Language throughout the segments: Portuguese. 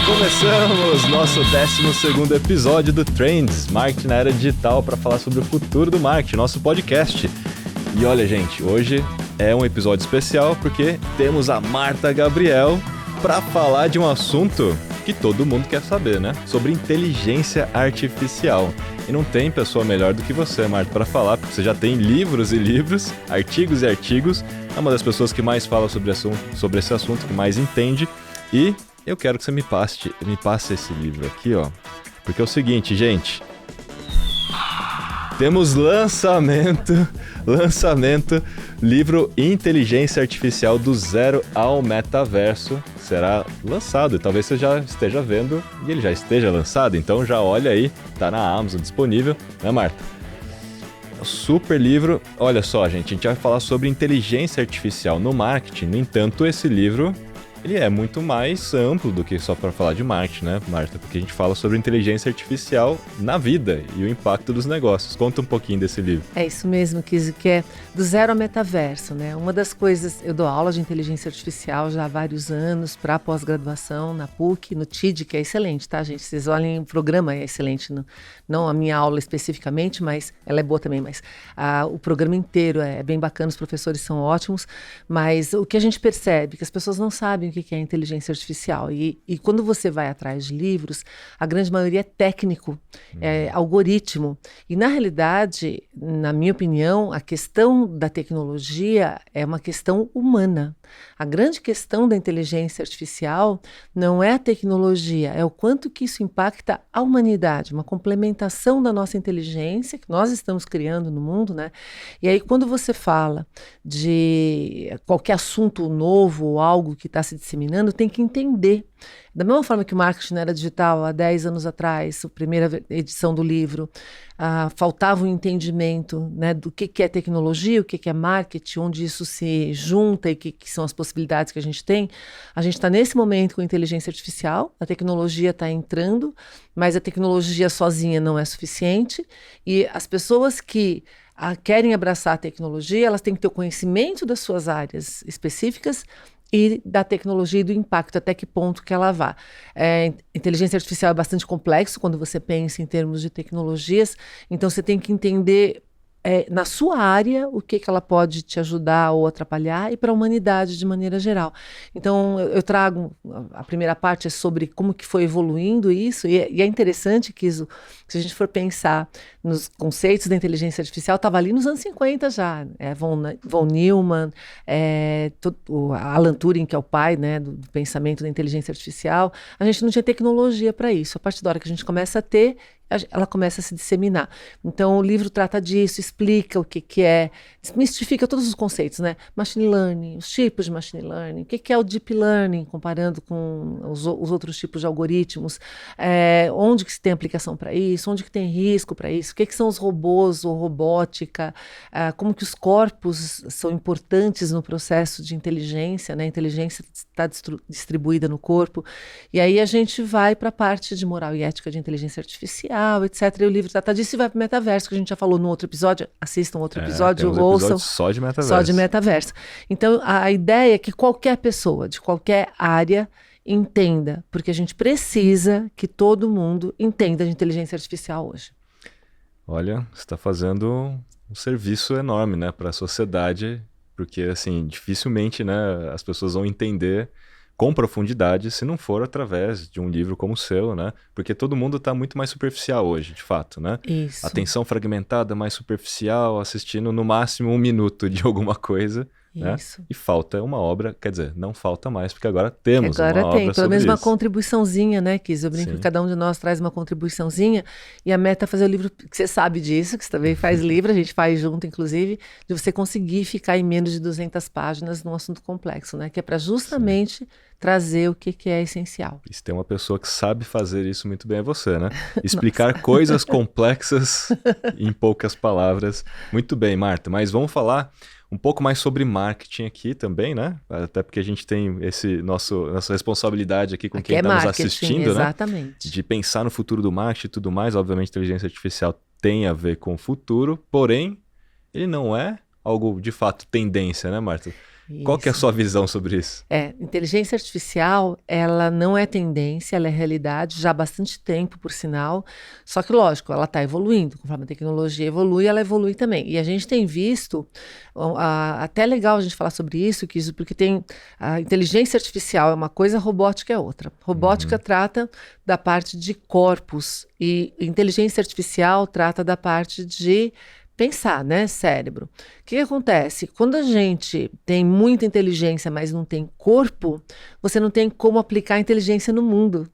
Começamos nosso 12º episódio do Trends, Marketing na Era Digital, para falar sobre o futuro do marketing, nosso podcast. E olha, gente, hoje é um episódio especial porque temos a Marta Gabriel para falar de um assunto que todo mundo quer saber, né? Sobre inteligência artificial. E não tem pessoa melhor do que você, Marta, para falar, porque você já tem livros e livros, artigos e artigos. É uma das pessoas que mais fala sobre esse assunto, que mais entende. E eu quero que você me passe esse livro aqui, ó. Porque é o seguinte, gente. Temos lançamento, livro Inteligência Artificial do Zero ao Metaverso. Será lançado, e talvez você já esteja vendo e ele já esteja lançado. Então já olha aí, tá na Amazon disponível, né, Marta? Super livro. Olha só, gente, a gente vai falar sobre inteligência artificial no marketing. No entanto, esse livro ele é muito mais amplo do que só para falar de marketing, né, Marta? Porque a gente fala sobre inteligência artificial na vida e o impacto dos negócios. Conta um pouquinho desse livro. É isso mesmo, Kizo, que é do zero ao metaverso, né? Uma das coisas, eu dou aula de inteligência artificial já há vários anos para pós-graduação na PUC, no TID, que é excelente, tá, gente? Vocês olhem, o programa é excelente, não a minha aula especificamente, mas ela é boa também, mas o programa inteiro é bem bacana, os professores são ótimos, mas o que a gente percebe é que as pessoas não sabem o que é inteligência artificial. E quando você vai atrás de livros, a grande maioria é técnico, é algoritmo. E, na realidade, na minha opinião, a questão da tecnologia é uma questão humana. A grande questão da inteligência artificial não é a tecnologia, é o quanto que isso impacta a humanidade, uma complementação da nossa inteligência que nós estamos criando no mundo, né? E aí, quando você fala de qualquer assunto novo ou algo que está se disseminando, tem que entender. Da mesma forma que o marketing na era digital, há 10 anos atrás, a primeira edição do livro, faltava um entendimento, né, do que é tecnologia, o que é marketing, onde isso se junta e que são as possibilidades que a gente tem. A gente está nesse momento com inteligência artificial, a tecnologia está entrando, mas a tecnologia sozinha não é suficiente e as pessoas que querem abraçar a tecnologia, elas têm que ter o conhecimento das suas áreas específicas e da tecnologia e do impacto, até que ponto que ela vá. Inteligência artificial é bastante complexo quando você pensa em termos de tecnologias, então você tem que entender na sua área o que ela pode te ajudar ou atrapalhar e para a humanidade de maneira geral. Então eu trago, a primeira parte é sobre como que foi evoluindo isso e é interessante que se a gente for pensar nos conceitos da inteligência artificial, estava ali nos anos 50 já, von Neumann, Alan Turing, que é o pai, né, do pensamento da inteligência artificial, a gente não tinha tecnologia para isso. A partir da hora que a gente começa a ter, ela começa a se disseminar. Então, o livro trata disso, explica o que é, desmistifica todos os conceitos, né? Machine Learning, os tipos de Machine Learning, o que é o Deep Learning, comparando com os outros tipos de algoritmos, onde que se tem aplicação para isso, onde que tem risco para isso, o que são os robôs ou robótica, como que os corpos são importantes no processo de inteligência, né? A inteligência está distribuída no corpo. E aí a gente vai para a parte de moral e ética de inteligência artificial, etc. E o livro trata disso e vai para o metaverso, que a gente já falou no outro episódio. Assistam outro episódio, ouçam. Só de metaverso. Só de metaverso. Então, a ideia é que qualquer pessoa, de qualquer área, entenda, porque a gente precisa que todo mundo entenda de inteligência artificial hoje. Olha, você está fazendo um serviço enorme, né, para a sociedade, porque, assim, dificilmente, né, as pessoas vão entender com profundidade, se não for através de um livro como o seu, né? Porque todo mundo está muito mais superficial hoje, de fato, né? Isso. Atenção fragmentada, mais superficial, assistindo no máximo 1 minuto de alguma coisa, né? E falta uma obra, quer dizer, não falta mais, porque agora temos uma obra sobre isso. Agora tem, pelo menos uma contribuiçãozinha, né, Kiz? Eu brinco que cada um de nós traz uma contribuiçãozinha, e a meta é fazer o livro, que você sabe disso, que você também faz livro, a gente faz junto, inclusive, de você conseguir ficar em menos de 200 páginas num assunto complexo, né? Que é para justamente trazer o que é essencial. E se tem uma pessoa que sabe fazer isso muito bem é você, né? Explicar coisas complexas em poucas palavras. Muito bem, Marta, mas vamos falar um pouco mais sobre marketing aqui também, né? Até porque a gente tem nossa responsabilidade aqui com quem está nos assistindo, exatamente, né? De pensar no futuro do marketing e tudo mais. Obviamente, inteligência artificial tem a ver com o futuro, porém, ele não é algo de fato tendência, né, Marta? Qual que é a Isso. sua visão sobre isso? Inteligência artificial, ela não é tendência, ela é realidade já há bastante tempo, por sinal. Só que, lógico, ela está evoluindo. Conforme a tecnologia evolui, ela evolui também. E a gente tem visto, até é legal a gente falar sobre isso, porque tem a inteligência artificial é uma coisa, a robótica é outra. Robótica trata da parte de corpos e inteligência artificial trata da parte de pensar, né, cérebro. O que acontece? Quando a gente tem muita inteligência, mas não tem corpo, você não tem como aplicar a inteligência no mundo.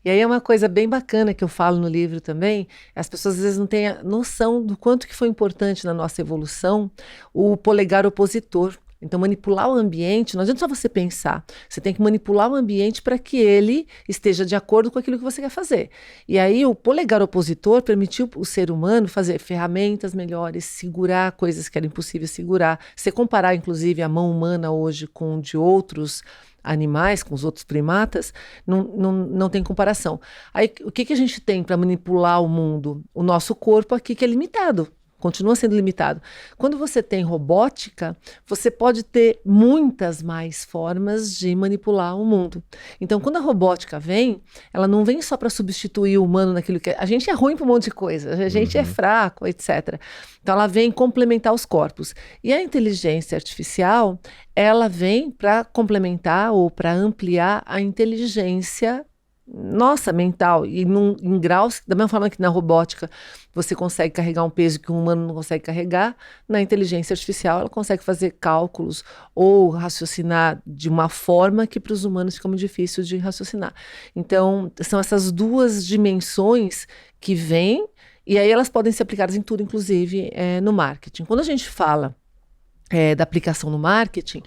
E aí é uma coisa bem bacana que eu falo no livro também, as pessoas às vezes não têm a noção do quanto que foi importante na nossa evolução o polegar opositor. Então, manipular o ambiente, não adianta só você pensar, você tem que manipular o ambiente para que ele esteja de acordo com aquilo que você quer fazer. E aí, o polegar opositor permitiu o ser humano fazer ferramentas melhores, segurar coisas que era impossível segurar. Se comparar, inclusive, a mão humana hoje com de outros animais, com os outros primatas, não tem comparação. Aí, o que a gente tem para manipular o mundo? O nosso corpo aqui, que é limitado. Continua sendo limitado. Quando você tem robótica, você pode ter muitas mais formas de manipular o mundo. Então, quando a robótica vem, ela não vem só para substituir o humano naquilo que... A gente é ruim para um monte de coisa, a gente é fraco, etc. Então, ela vem complementar os corpos. E a inteligência artificial, ela vem para complementar ou para ampliar a inteligência nossa, mental, e em graus, da mesma forma que na robótica você consegue carregar um peso que um humano não consegue carregar, na inteligência artificial ela consegue fazer cálculos ou raciocinar de uma forma que para os humanos fica muito difícil de raciocinar. Então, são essas duas dimensões que vêm, e aí elas podem ser aplicadas em tudo, inclusive no marketing. Quando a gente fala da aplicação no marketing,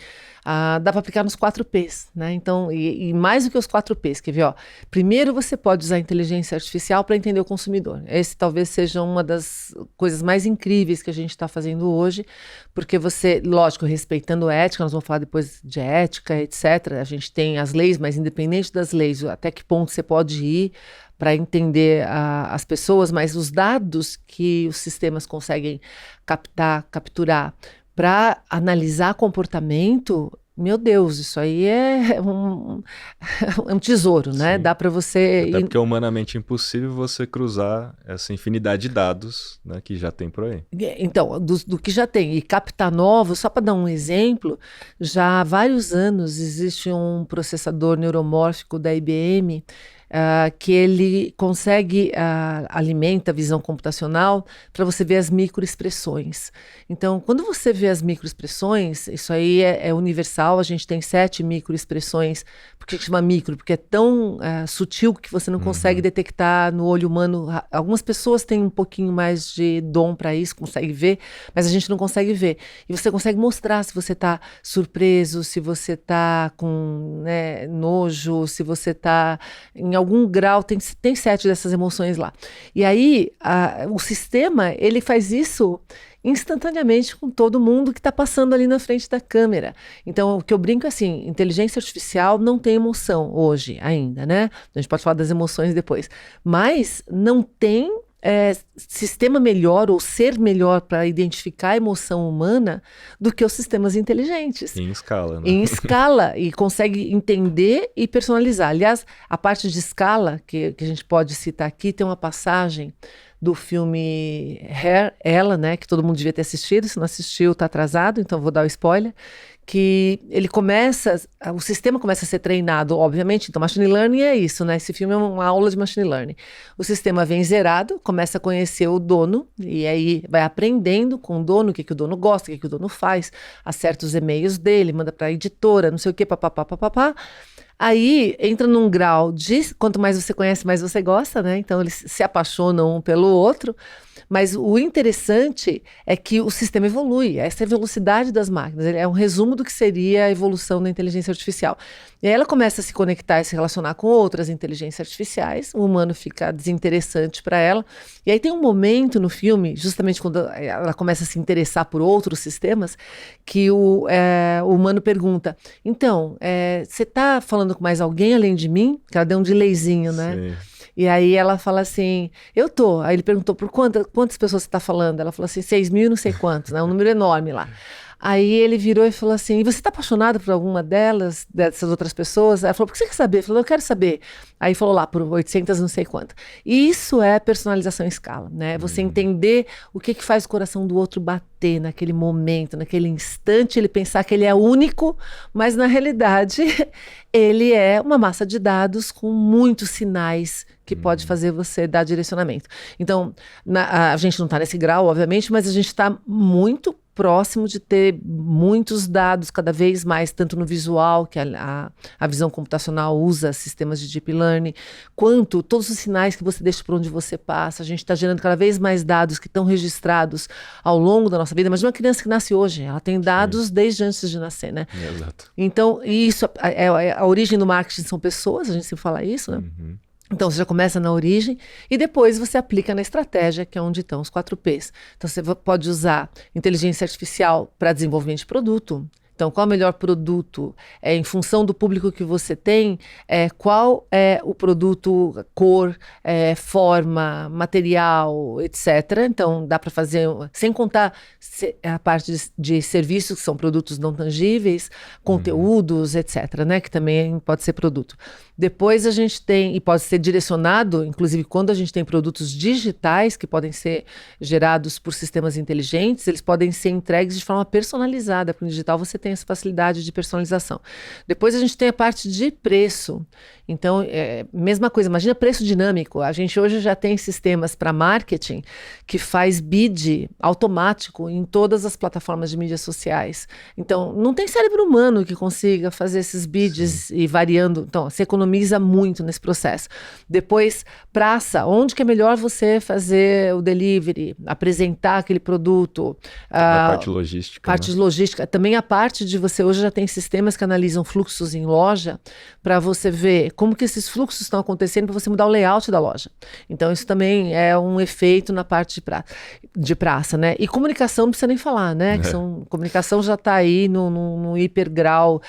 dá para aplicar nos 4Ps, né? Então, e mais do que os 4Ps, quer ver? Ó, primeiro você pode usar a inteligência artificial para entender o consumidor. Esse talvez seja uma das coisas mais incríveis que a gente está fazendo hoje, porque você, lógico, respeitando a ética, nós vamos falar depois de ética, etc. A gente tem as leis, mas independente das leis, até que ponto você pode ir para entender as pessoas, mas os dados que os sistemas conseguem capturar, para analisar comportamento, meu Deus, isso aí é um tesouro, né? Sim. Dá para você... Até porque é humanamente impossível você cruzar essa infinidade de dados, né, que já tem por aí. Então, do que já tem. E captar novos, só para dar um exemplo, já há vários anos existe um processador neuromórfico da IBM que ele consegue, alimenta a visão computacional para você ver as microexpressões. Então, quando você vê as microexpressões, isso aí é universal, a gente tem 7 microexpressões. Por que chama micro? Porque é tão sutil que você não consegue detectar no olho humano. Algumas pessoas têm um pouquinho mais de dom para isso, conseguem ver, mas a gente não consegue ver. E você consegue mostrar se você está surpreso, se você está com nojo, se você está em algum grau, tem 7 dessas emoções lá. E aí, o sistema, ele faz isso instantaneamente com todo mundo que está passando ali na frente da câmera. Então, o que eu brinco é assim, inteligência artificial não tem emoção hoje ainda, né? A gente pode falar das emoções depois. Mas não tem sistema melhor ou ser melhor para identificar a emoção humana do que os sistemas inteligentes. Em escala, né? Em escala, e consegue entender e personalizar. Aliás, a parte de escala, que a gente pode citar aqui, tem uma passagem do filme Hair, Ela, né, que todo mundo devia ter assistido. Se não assistiu, está atrasado, então vou dar o spoiler. Que ele o sistema começa a ser treinado, obviamente. Então, machine learning é isso, né? Esse filme é uma aula de machine learning. O sistema vem zerado, começa a conhecer o dono, e aí vai aprendendo com o dono, o que o dono gosta, o que o dono faz, acerta os e-mails dele, manda para a editora, não sei o quê, papapá. Aí entra num grau de quanto mais você conhece, mais você gosta, né? Então eles se apaixonam um pelo outro. Mas o interessante é que o sistema evolui, essa é a velocidade das máquinas, é um resumo do que seria a evolução da inteligência artificial. E aí ela começa a se conectar e se relacionar com outras inteligências artificiais, o humano fica desinteressante para ela. E aí tem um momento no filme, justamente quando ela começa a se interessar por outros sistemas, que o humano pergunta, então, você está falando com mais alguém além de mim? Que ela deu um delayzinho, né? Sim. E aí ela fala assim, eu tô. Aí ele perguntou, por quantas pessoas você está falando? Ela falou assim, 6.000 e não sei quantos, né? Um número enorme lá. Aí ele virou e falou assim, e você está apaixonado por alguma delas, dessas outras pessoas? Ela falou, por que você quer saber? Ele falou, eu quero saber. Aí falou lá, por 800 não sei quanto. E isso é personalização em escala, né? Você entender o que faz o coração do outro bater naquele momento, naquele instante, ele pensar que ele é único, mas na realidade ele é uma massa de dados com muitos sinais que pode fazer você dar direcionamento. Então, a gente não está nesse grau, obviamente, mas a gente está muito próximo de ter muitos dados cada vez mais, tanto no visual, que a visão computacional usa sistemas de deep learning, quanto todos os sinais que você deixa por onde você passa. A gente está gerando cada vez mais dados que estão registrados ao longo da nossa vida. Imagina uma criança que nasce hoje, ela tem dados desde antes de nascer, né? Exato. Então, isso, a origem do marketing são pessoas, a gente sempre fala isso, né? Então, você já começa na origem e depois você aplica na estratégia, que é onde estão os 4Ps. Então, você pode usar inteligência artificial para desenvolvimento de produto. Então, qual é o melhor produto? Em função do público que você tem, qual é o produto, cor, forma, material, etc. Então, dá para fazer, sem contar a parte de serviços, que são produtos não tangíveis, conteúdos, etc., né? Que também pode ser produto. Depois a gente tem, e pode ser direcionado, inclusive quando a gente tem produtos digitais que podem ser gerados por sistemas inteligentes, eles podem ser entregues de forma personalizada. Para o digital você tem essa facilidade de personalização. Depois a gente tem a parte de preço. Então, mesma coisa, imagina preço dinâmico. A gente hoje já tem sistemas para marketing que faz bid automático em todas as plataformas de mídias sociais. Então, não tem cérebro humano que consiga fazer esses bids e variando. Então, você economiza muito nesse processo. Depois, praça, onde que é melhor você fazer o delivery, apresentar aquele produto. A parte logística. Parte logística. Também a parte de você hoje já tem sistemas que analisam fluxos em loja para você ver como que esses fluxos estão acontecendo para você mudar o layout da loja. Então, isso também é um efeito na parte de praça, né? E comunicação não precisa nem falar, né? Comunicação já está aí no hipergrau,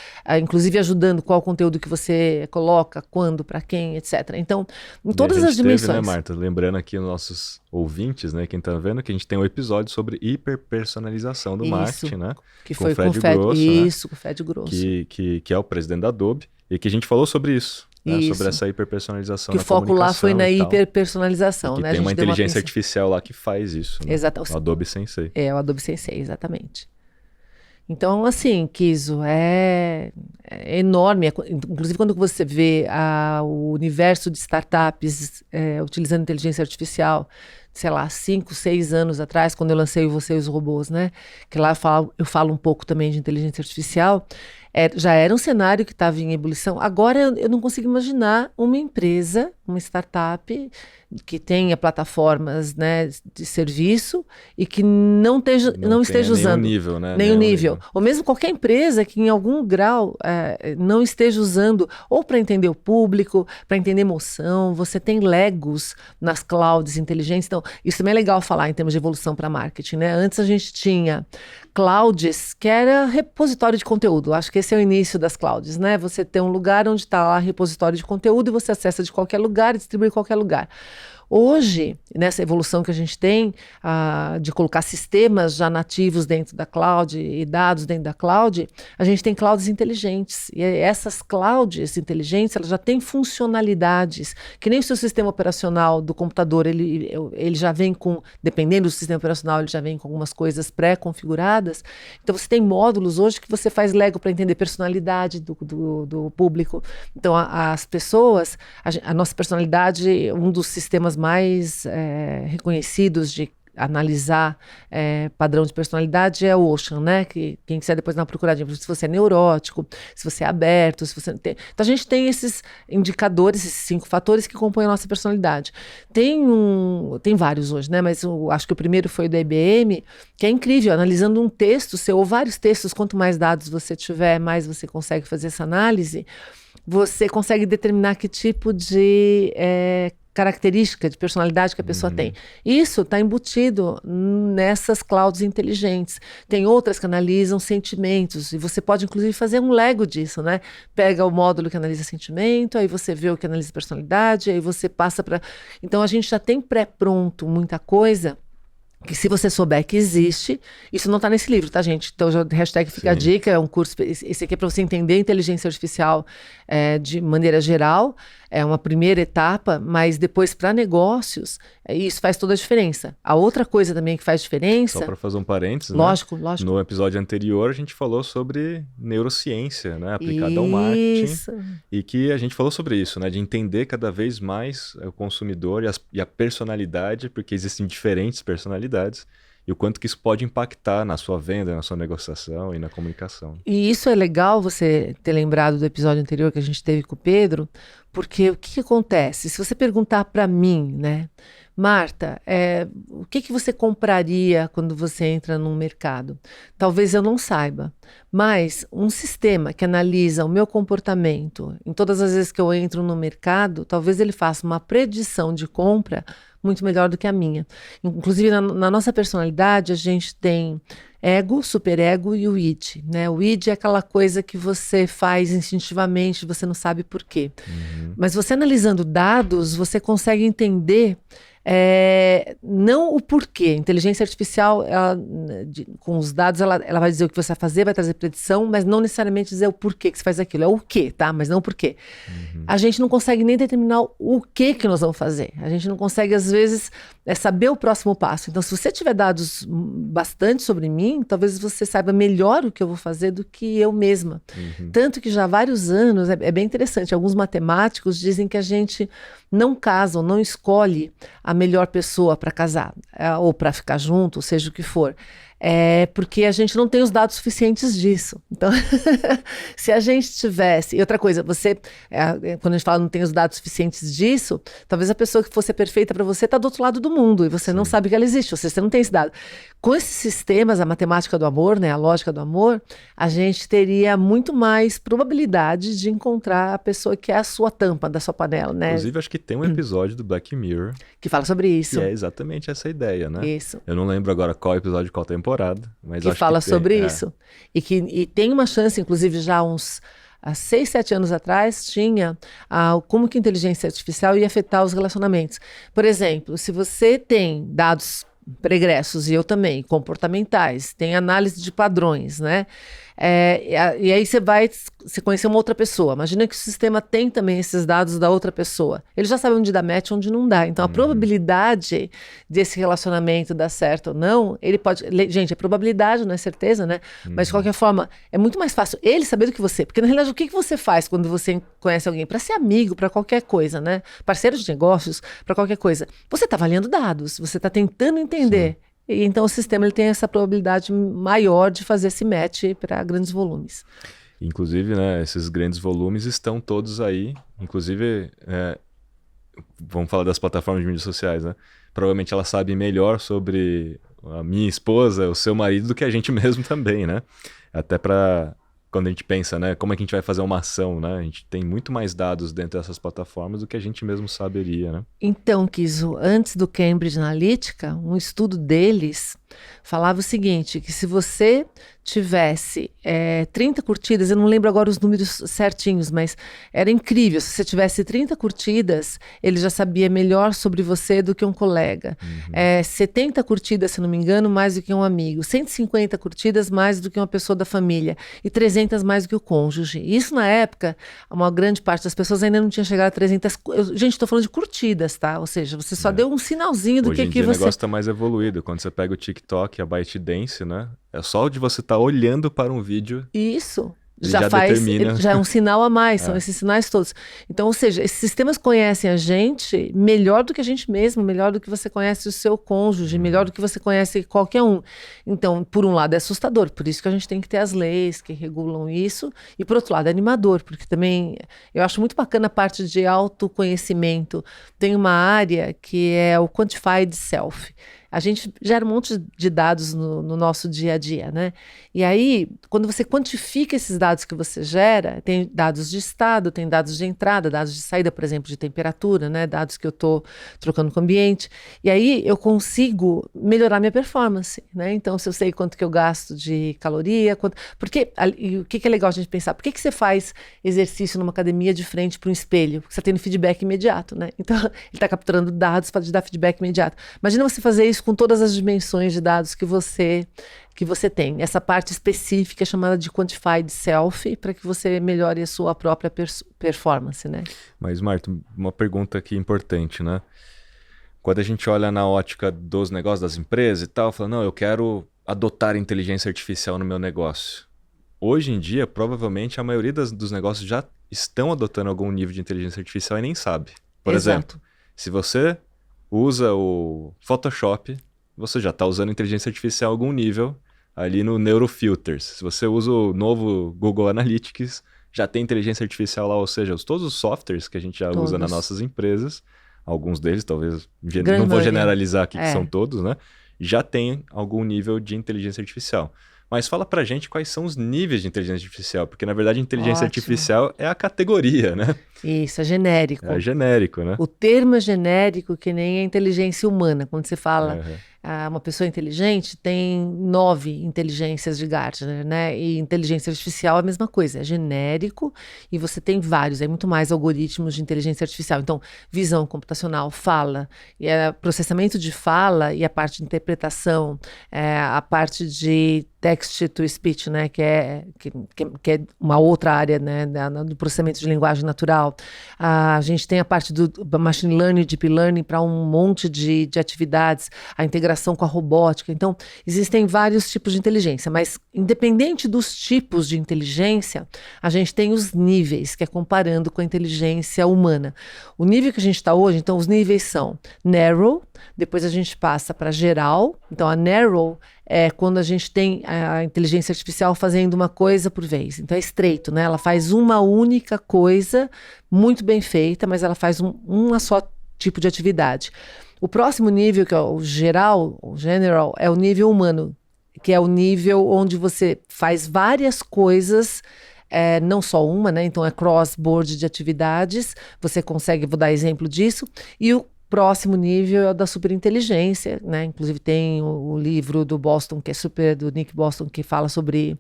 inclusive ajudando qual o conteúdo que você coloca, quando, para quem, etc. Então, em todas as dimensões. Né, Marta? Lembrando aqui os nossos ouvintes, né? Quem está vendo, que a gente tem um episódio sobre hiperpersonalização do marketing, né? Que foi com o Fred Grosso, isso, com o Fred Grosso. Que é o presidente da Adobe, e que a gente falou sobre isso. Né, sobre essa hiperpersonalização que na o foco lá foi na hiperpersonalização, que né? Tem uma inteligência artificial lá que faz isso, né? Exatamente. O Adobe Sensei. O Adobe Sensei, exatamente. Então, assim, Kiso, é enorme. Inclusive, quando você vê o universo de startups utilizando inteligência artificial, sei lá, 5, 6 anos atrás, quando eu lancei o Você e os Robôs, né? Que lá eu falo um pouco também de inteligência artificial. Já era um cenário que estava em ebulição. Agora eu não consigo imaginar uma empresa, uma startup que tenha plataformas, né, de serviço e que não esteja usando. Nenhum nível, né? Nenhum nível. Ou mesmo qualquer empresa que em algum grau não esteja usando, ou para entender o público, para entender emoção. Você tem Legos nas clouds inteligentes. Então, isso também é legal falar em termos de evolução para marketing, né? Antes a gente tinha clouds, que era repositório de conteúdo. Acho que esse é o início das clouds, né? Você tem um lugar onde está lá repositório de conteúdo e você acessa de qualquer lugar e distribui em qualquer lugar. Hoje, nessa evolução que a gente tem, de colocar sistemas já nativos dentro da cloud e dados dentro da cloud, a gente tem clouds inteligentes. E essas clouds inteligentes, elas já têm funcionalidades, que nem o seu sistema operacional do computador, ele já vem com, dependendo do sistema operacional, ele já vem com algumas coisas pré-configuradas. Então, você tem módulos hoje que você faz Lego para entender personalidade do público. Então, as pessoas, a nossa personalidade, um dos sistemas mais reconhecidos de analisar padrão de personalidade é o Ocean, né? Que quem quiser depois dar uma procuradinha, se você é neurótico, se você é aberto, se você não tem. Então a gente tem esses indicadores, esses 5 fatores que compõem a nossa personalidade. Tem vários hoje, né? Mas acho que o primeiro foi o da IBM, que é incrível, analisando um texto seu ou vários textos, quanto mais dados você tiver, mais você consegue fazer essa análise. Você consegue determinar que tipo de característica de personalidade que a pessoa tem. Isso está embutido nessas clouds inteligentes. Tem outras que analisam sentimentos, e você pode, inclusive, fazer um Lego disso, né? Pega o módulo que analisa sentimento, aí você vê o que analisa personalidade, aí você passa para... Então, a gente já tem pré-pronto muita coisa que se você souber que existe, isso não está nesse livro, tá, gente? Então, hashtag fica a dica, é um curso, esse aqui é para você entender a inteligência artificial de maneira geral, é uma primeira etapa, mas depois para negócios, isso faz toda a diferença. A outra coisa também que faz diferença... Só para fazer um parênteses, lógico. No episódio anterior a gente falou sobre neurociência, né, aplicada ao marketing, e que a gente falou sobre isso, né, de entender cada vez mais o consumidor e a personalidade, porque existem diferentes personalidades, e o quanto que isso pode impactar na sua venda, na sua negociação e na comunicação. E isso é legal você ter lembrado do episódio anterior que a gente teve com o Pedro, porque o que acontece? Se você perguntar para mim, né, Marta, o que você compraria quando você entra num mercado? Talvez eu não saiba, mas um sistema que analisa o meu comportamento em todas as vezes que eu entro no mercado, talvez ele faça uma predição de compra muito melhor do que a minha. Inclusive, na nossa personalidade, a gente tem ego, superego e o id, né? O id é aquela coisa que você faz instintivamente, você não sabe por quê. Mas você analisando dados, você consegue entender não o porquê. Inteligência artificial, com os dados, ela vai dizer o que você vai fazer, vai trazer predição, mas não necessariamente dizer o porquê que você faz aquilo. É o quê, tá? Mas não o porquê. A gente não consegue nem determinar o que nós vamos fazer. A gente não consegue, às vezes, saber o próximo passo. Então, se você tiver dados bastante sobre mim, talvez você saiba melhor o que eu vou fazer do que eu mesma. Tanto que já há vários anos, é bem interessante, alguns matemáticos dizem que a gente não casa ou não escolhe a melhor pessoa para casar, ou para ficar junto, ou seja o que for. Porque a gente não tem os dados suficientes disso. Então, se a gente tivesse... E outra coisa, quando a gente fala não tem os dados suficientes disso, talvez a pessoa que fosse perfeita para você está do outro lado do mundo e você não sabe que ela existe, ou seja, você não tem esse dado. Com esses sistemas, a matemática do amor, né, a lógica do amor, a gente teria muito mais probabilidade de encontrar a pessoa que é a sua tampa da sua panela, né? Inclusive, acho que tem um episódio do Black Mirror que fala sobre isso. Que é exatamente essa ideia, né? Isso. Eu não lembro agora qual episódio de qual temporada, mas que acho fala que tem, sobre isso. E tem uma chance, inclusive, já há 6, 7 anos atrás, tinha como que a inteligência artificial ia afetar os relacionamentos. Por exemplo, se você tem dados pregressos, e eu também, comportamentais, tem análise de padrões, né? E aí você conhecer uma outra pessoa. Imagina que o sistema tem também esses dados da outra pessoa. Ele já sabe onde dá match, onde não dá. Então, a probabilidade desse relacionamento dar certo ou não, ele pode... Gente, é probabilidade, não é certeza, né? Mas, de qualquer forma, é muito mais fácil ele saber do que você. Porque, na realidade, o que você faz quando você conhece alguém? Para ser amigo, para qualquer coisa, né? Parceiro de negócios, para qualquer coisa. Você está avaliando dados, você está tentando entender. Sim. E então o sistema ele tem essa probabilidade maior de fazer esse match para grandes volumes. Inclusive, né, esses grandes volumes estão todos aí. Inclusive, vamos falar das plataformas de mídias sociais, né? Provavelmente ela sabe melhor sobre a minha esposa, o seu marido, do que a gente mesmo também, né? Até para... Quando a gente pensa, né, como é que a gente vai fazer uma ação, né? A gente tem muito mais dados dentro dessas plataformas do que a gente mesmo saberia, né? Então, Kiso, antes do Cambridge Analytica, um estudo deles falava o seguinte, que se você tivesse 30 curtidas, eu não lembro agora os números certinhos, mas era incrível. Se você tivesse 30 curtidas, ele já sabia melhor sobre você do que um colega. 70 curtidas, se não me engano, mais do que um amigo. 150 curtidas, mais do que uma pessoa da família. E 300 mais do que o cônjuge. Isso, na época, uma grande parte das pessoas ainda não tinha chegado a 300. Gente, estou falando de curtidas, tá? Ou seja, você só deu um sinalzinho do Hoje em que dia você... o negócio está mais evoluído. Quando você pega o TikTok, a ByteDance, né? É só de você estar olhando para um vídeo. Isso. Já Já é um sinal a mais, são esses sinais todos. Então, ou seja, esses sistemas conhecem a gente melhor do que a gente mesmo, melhor do que você conhece o seu cônjuge, melhor do que você conhece qualquer um. Então, por um lado é assustador, por isso que a gente tem que ter as leis que regulam isso, e por outro lado é animador, porque também eu acho muito bacana a parte de autoconhecimento. Tem uma área que é o Quantified Self. A gente gera um monte de dados no nosso dia a dia, né? E aí, quando você quantifica esses dados que você gera, tem dados de estado, tem dados de entrada, dados de saída, por exemplo, de temperatura, né? Dados que eu estou trocando com o ambiente. E aí, eu consigo melhorar minha performance, né? Então, se eu sei quanto que eu gasto de caloria, porque o que é legal a gente pensar? Por que você faz exercício numa academia de frente para um espelho? Porque você está tendo feedback imediato, né? Então, ele está capturando dados para te dar feedback imediato. Imagina você fazer isso isso com todas as dimensões de dados que você tem. Essa parte específica é chamada de Quantified Self, para que você melhore a sua própria performance, né? Mas, Marta, uma pergunta aqui importante, né? Quando a gente olha na ótica dos negócios das empresas e tal, fala, não, eu quero adotar inteligência artificial no meu negócio. Hoje em dia, provavelmente, a maioria dos negócios já estão adotando algum nível de inteligência artificial e nem sabe. Por exemplo, se você usa o Photoshop, você já está usando inteligência artificial em algum nível ali no Neurofilters. Se você usa o novo Google Analytics, já tem inteligência artificial lá, ou seja, todos os softwares que a gente já usa nas nossas empresas, alguns deles, talvez, não vou generalizar aqui que são todos, né? Já tem algum nível de inteligência artificial. Mas fala pra gente quais são os níveis de inteligência artificial, porque na verdade inteligência artificial é a categoria, né? Isso, é genérico. É genérico, né? O termo é genérico, que nem a inteligência humana. Quando você fala uma pessoa inteligente, tem 9 inteligências de Gartner, né? E inteligência artificial é a mesma coisa, é genérico e você tem vários, é muito mais algoritmos de inteligência artificial. Então, visão computacional, fala, e processamento de fala e a parte de interpretação, a parte de text to speech, né? Que é uma outra área, né? Do processamento de linguagem natural. A gente tem a parte do machine learning, deep learning para um monte de atividades, a integração com a robótica. Então, existem vários tipos de inteligência, mas independente dos tipos de inteligência, a gente tem os níveis, que é comparando com a inteligência humana. O nível que a gente está hoje, então, os níveis são narrow, depois a gente passa para geral. Então, a narrow é quando a gente tem a inteligência artificial fazendo uma coisa por vez. Então, é estreito, né? Ela faz uma única coisa, muito bem feita, mas ela faz uma só tipo de atividade. O próximo nível, que é o geral, o general, é o nível humano, que é o nível onde você faz várias coisas, não só uma, né? Então, é cross-board de atividades, você consegue, vou dar exemplo disso, e o próximo nível é o da superinteligência, né? Inclusive tem o livro do Boston, do Nick Boston, que fala sobre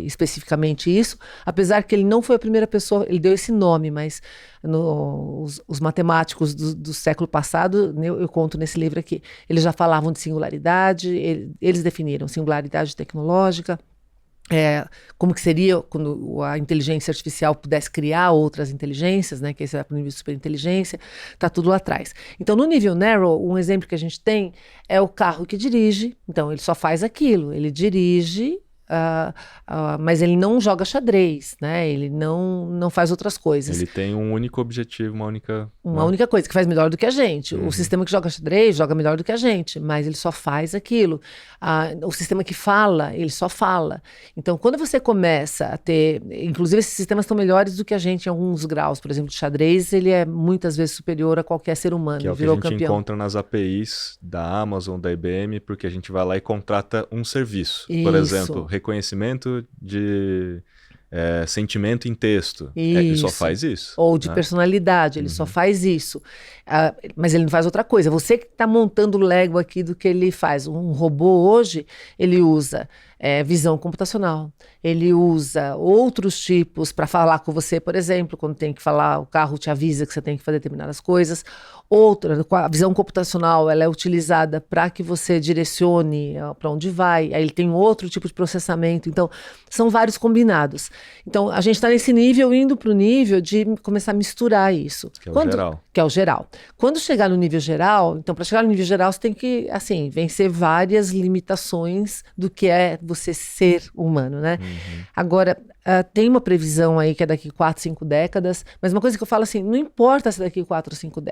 especificamente isso, apesar que ele não foi a primeira pessoa, ele deu esse nome, mas os matemáticos do século passado, eu conto nesse livro aqui, eles já falavam de singularidade, eles definiram singularidade tecnológica, como que seria quando a inteligência artificial pudesse criar outras inteligências, né, que esse é para o nível de superinteligência, está tudo lá atrás. Então, no nível narrow, um exemplo que a gente tem é o carro que dirige. Então, ele só faz aquilo, ele dirige, mas ele não joga xadrez, né? Ele não faz outras coisas. Ele tem um único objetivo, uma única coisa, que faz melhor do que a gente. O sistema que joga xadrez joga melhor do que a gente, mas ele só faz aquilo. O sistema que fala, ele só fala. Então, quando você começa a ter... Inclusive, esses sistemas estão melhores do que a gente em alguns graus. Por exemplo, o xadrez, ele é muitas vezes superior a qualquer ser humano. Que é o que a gente encontra nas APIs da Amazon, da IBM, porque a gente vai lá e contrata um serviço. Por exemplo, reconhecimento de sentimento em texto. Ele só faz isso. Ou de personalidade, ele só faz isso. Mas ele não faz outra coisa. Você que está montando o Lego aqui do que ele faz. Um robô hoje, ele usa visão computacional. Ele usa outros tipos para falar com você, por exemplo, quando tem que falar, o carro te avisa que você tem que fazer determinadas coisas. A visão computacional, ela é utilizada para que você direcione para onde vai. Aí ele tem outro tipo de processamento. Então, são vários combinados. Então, a gente está nesse nível, indo para o nível de começar a misturar isso. Que é o geral. Que é o geral. Quando chegar no nível geral, então, para chegar no nível geral, você tem que, assim, vencer várias limitações do que é você ser humano, né? Agora, tem uma previsão aí que é daqui 4, 5 décadas, mas uma coisa que eu falo assim, não importa se daqui 4 ou 5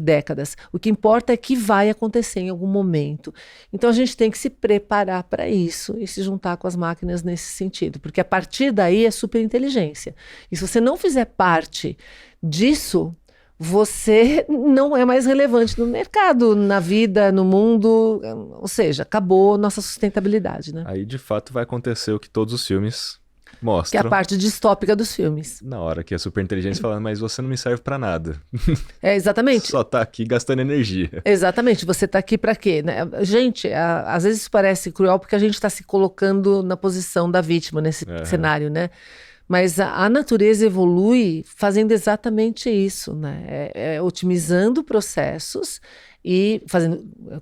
décadas, o que importa é que vai acontecer em algum momento. Então, a gente tem que se preparar para isso e se juntar com as máquinas nesse sentido, porque a partir daí é superinteligência. E se você não fizer parte disso, você não é mais relevante no mercado, na vida, no mundo, ou seja, acabou nossa sustentabilidade, né? Aí, de fato, vai acontecer o que todos os filmes mostram. Que é a parte distópica dos filmes. Na hora que a superinteligência falando, mas você não me serve pra nada. Exatamente. Só tá aqui gastando energia. Exatamente, você tá aqui pra quê? Né? Gente, às vezes isso parece cruel porque a gente tá se colocando na posição da vítima nesse cenário, né? Mas a natureza evolui fazendo exatamente isso, né? Otimizando processos, E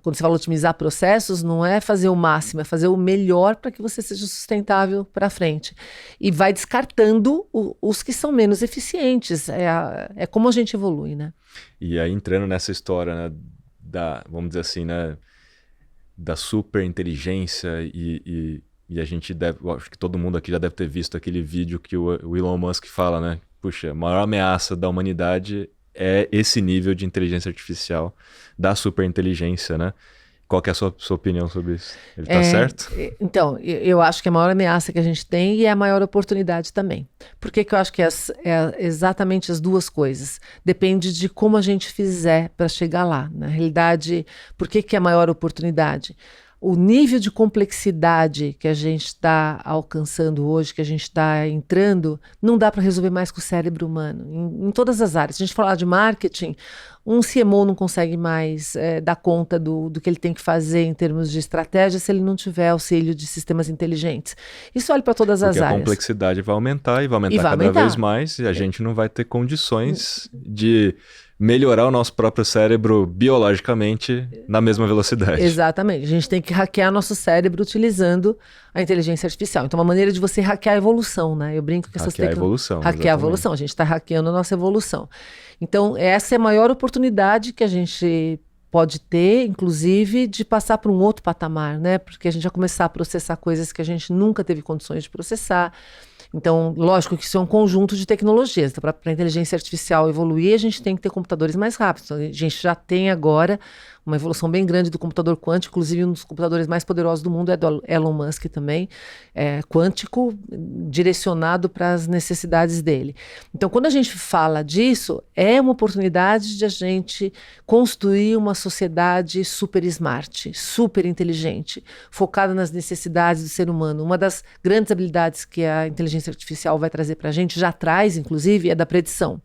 quando você fala otimizar processos, não é fazer o máximo, é fazer o melhor para que você seja sustentável para frente. E vai descartando os que são menos eficientes. É como a gente evolui, né? E aí, entrando nessa história, né, vamos dizer assim, né, da super inteligência e a gente acho que todo mundo aqui já deve ter visto aquele vídeo que o Elon Musk fala, né? Puxa, a maior ameaça da humanidade é esse nível de inteligência artificial, da superinteligência, né? Qual que é a sua opinião sobre isso? Ele tá certo? Então, eu acho que a maior ameaça que a gente tem e é a maior oportunidade também. Por que eu acho que é exatamente as duas coisas? Depende de como a gente fizer para chegar lá. Na realidade, por que é a maior oportunidade? O nível de complexidade que a gente está alcançando hoje, que a gente está entrando, não dá para resolver mais com o cérebro humano, em todas as áreas. Se a gente falar de marketing, um CMO não consegue mais dar conta do que ele tem que fazer em termos de estratégia se ele não tiver auxílio de sistemas inteligentes. Isso vale para todas as áreas. Porque a complexidade vai aumentar e vai aumentar cada vez mais e a gente não vai ter condições de melhorar o nosso próprio cérebro biologicamente na mesma velocidade. Exatamente. A gente tem que hackear nosso cérebro utilizando a inteligência artificial. Então, uma maneira de você hackear a evolução, né? Eu brinco que essas Hackear a evolução. Hackear a evolução. A gente está hackeando a nossa evolução. Então, essa é a maior oportunidade que a gente pode ter, inclusive, de passar para um outro patamar, né? Porque a gente vai começar a processar coisas que a gente nunca teve condições de processar. Então, lógico que isso é um conjunto de tecnologias. Então, para a inteligência artificial evoluir, a gente tem que ter computadores mais rápidos. Então, a gente já tem agora uma evolução bem grande do computador quântico, inclusive um dos computadores mais poderosos do mundo é do Elon Musk também, quântico, direcionado para as necessidades dele. Então, quando a gente fala disso, é uma oportunidade de a gente construir uma sociedade super smart, super inteligente, focada nas necessidades do ser humano. Uma das grandes habilidades que a inteligência artificial vai trazer para a gente, já traz, inclusive, é da predição.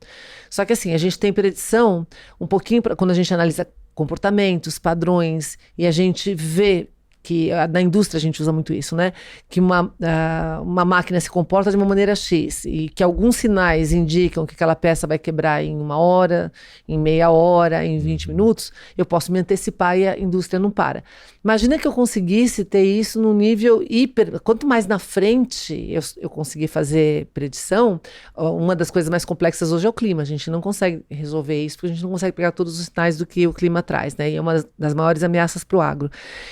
Só que assim, a gente tem predição um pouquinho, quando a gente analisa comportamentos, padrões, e a gente vê que na indústria a gente usa muito isso, né? Que uma máquina se comporta de uma maneira X e que alguns sinais indicam que aquela peça vai quebrar em 1 hora, em meia hora, em 20 minutos, eu posso me antecipar e a indústria não para. Imagina que eu conseguisse ter isso num nível hiper... Quanto mais na frente eu conseguir fazer predição, uma das coisas mais complexas hoje é o clima. A gente não consegue resolver isso porque a gente não consegue pegar todos os sinais do que o clima traz, né? E é uma das maiores ameaças para o agro.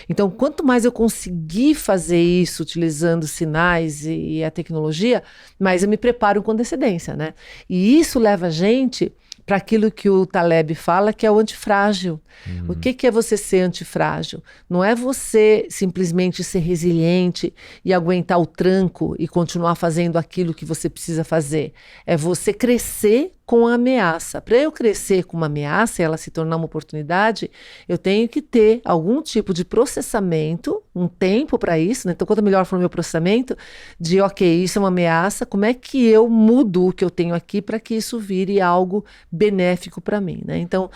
Então, quanto mais eu conseguir fazer isso utilizando sinais e a tecnologia, mais eu me preparo com antecedência, né? E isso leva a gente para aquilo que o Taleb fala, que é o antifrágil. O que é você ser antifrágil? Não é você simplesmente ser resiliente e aguentar o tranco e continuar fazendo aquilo que você precisa fazer. É você crescer com a ameaça. Para eu crescer com uma ameaça e ela se tornar uma oportunidade, eu tenho que ter algum tipo de processamento, um tempo para isso, né? Então, quanto melhor for o meu processamento, de ok, isso é uma ameaça, como é que eu mudo o que eu tenho aqui para que isso vire algo benéfico para mim, né? Então,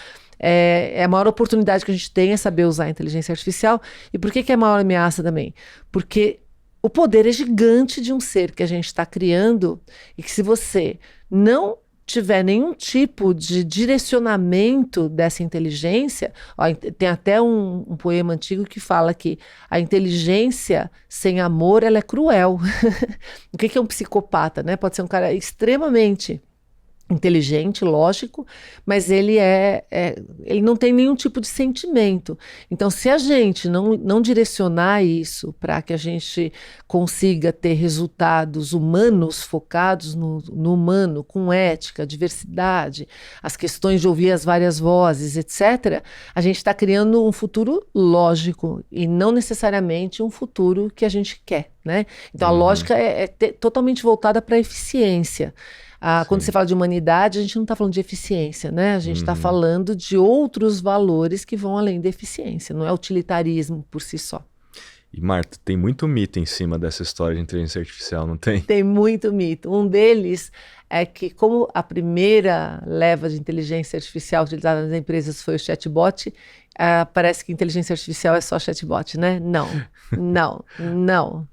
a maior oportunidade que a gente tem é saber usar a inteligência artificial. E por que é a maior ameaça também? Porque o poder é gigante de um ser que a gente está criando e que se você não tiver nenhum tipo de direcionamento dessa inteligência, tem até um poema antigo que fala que a inteligência sem amor, ela é cruel. O que é um psicopata, né? Pode ser um cara extremamente inteligente, lógico, mas ele ele não tem nenhum tipo de sentimento. Então, se a gente não direcionar isso para que a gente consiga ter resultados humanos focados no humano, com ética, diversidade, as questões de ouvir as várias vozes, etc., a gente está criando um futuro lógico e não necessariamente um futuro que a gente quer, né? Então, a lógica é totalmente voltada para a eficiência. Quando você fala de humanidade, a gente não está falando de eficiência, né? A gente está falando de outros valores que vão além da eficiência, não é utilitarismo por si só. E Marta, tem muito mito em cima dessa história de inteligência artificial, não tem? Tem muito mito. Um deles é que, como a primeira leva de inteligência artificial utilizada nas empresas foi o chatbot, parece que inteligência artificial é só chatbot, né? Não, não, não.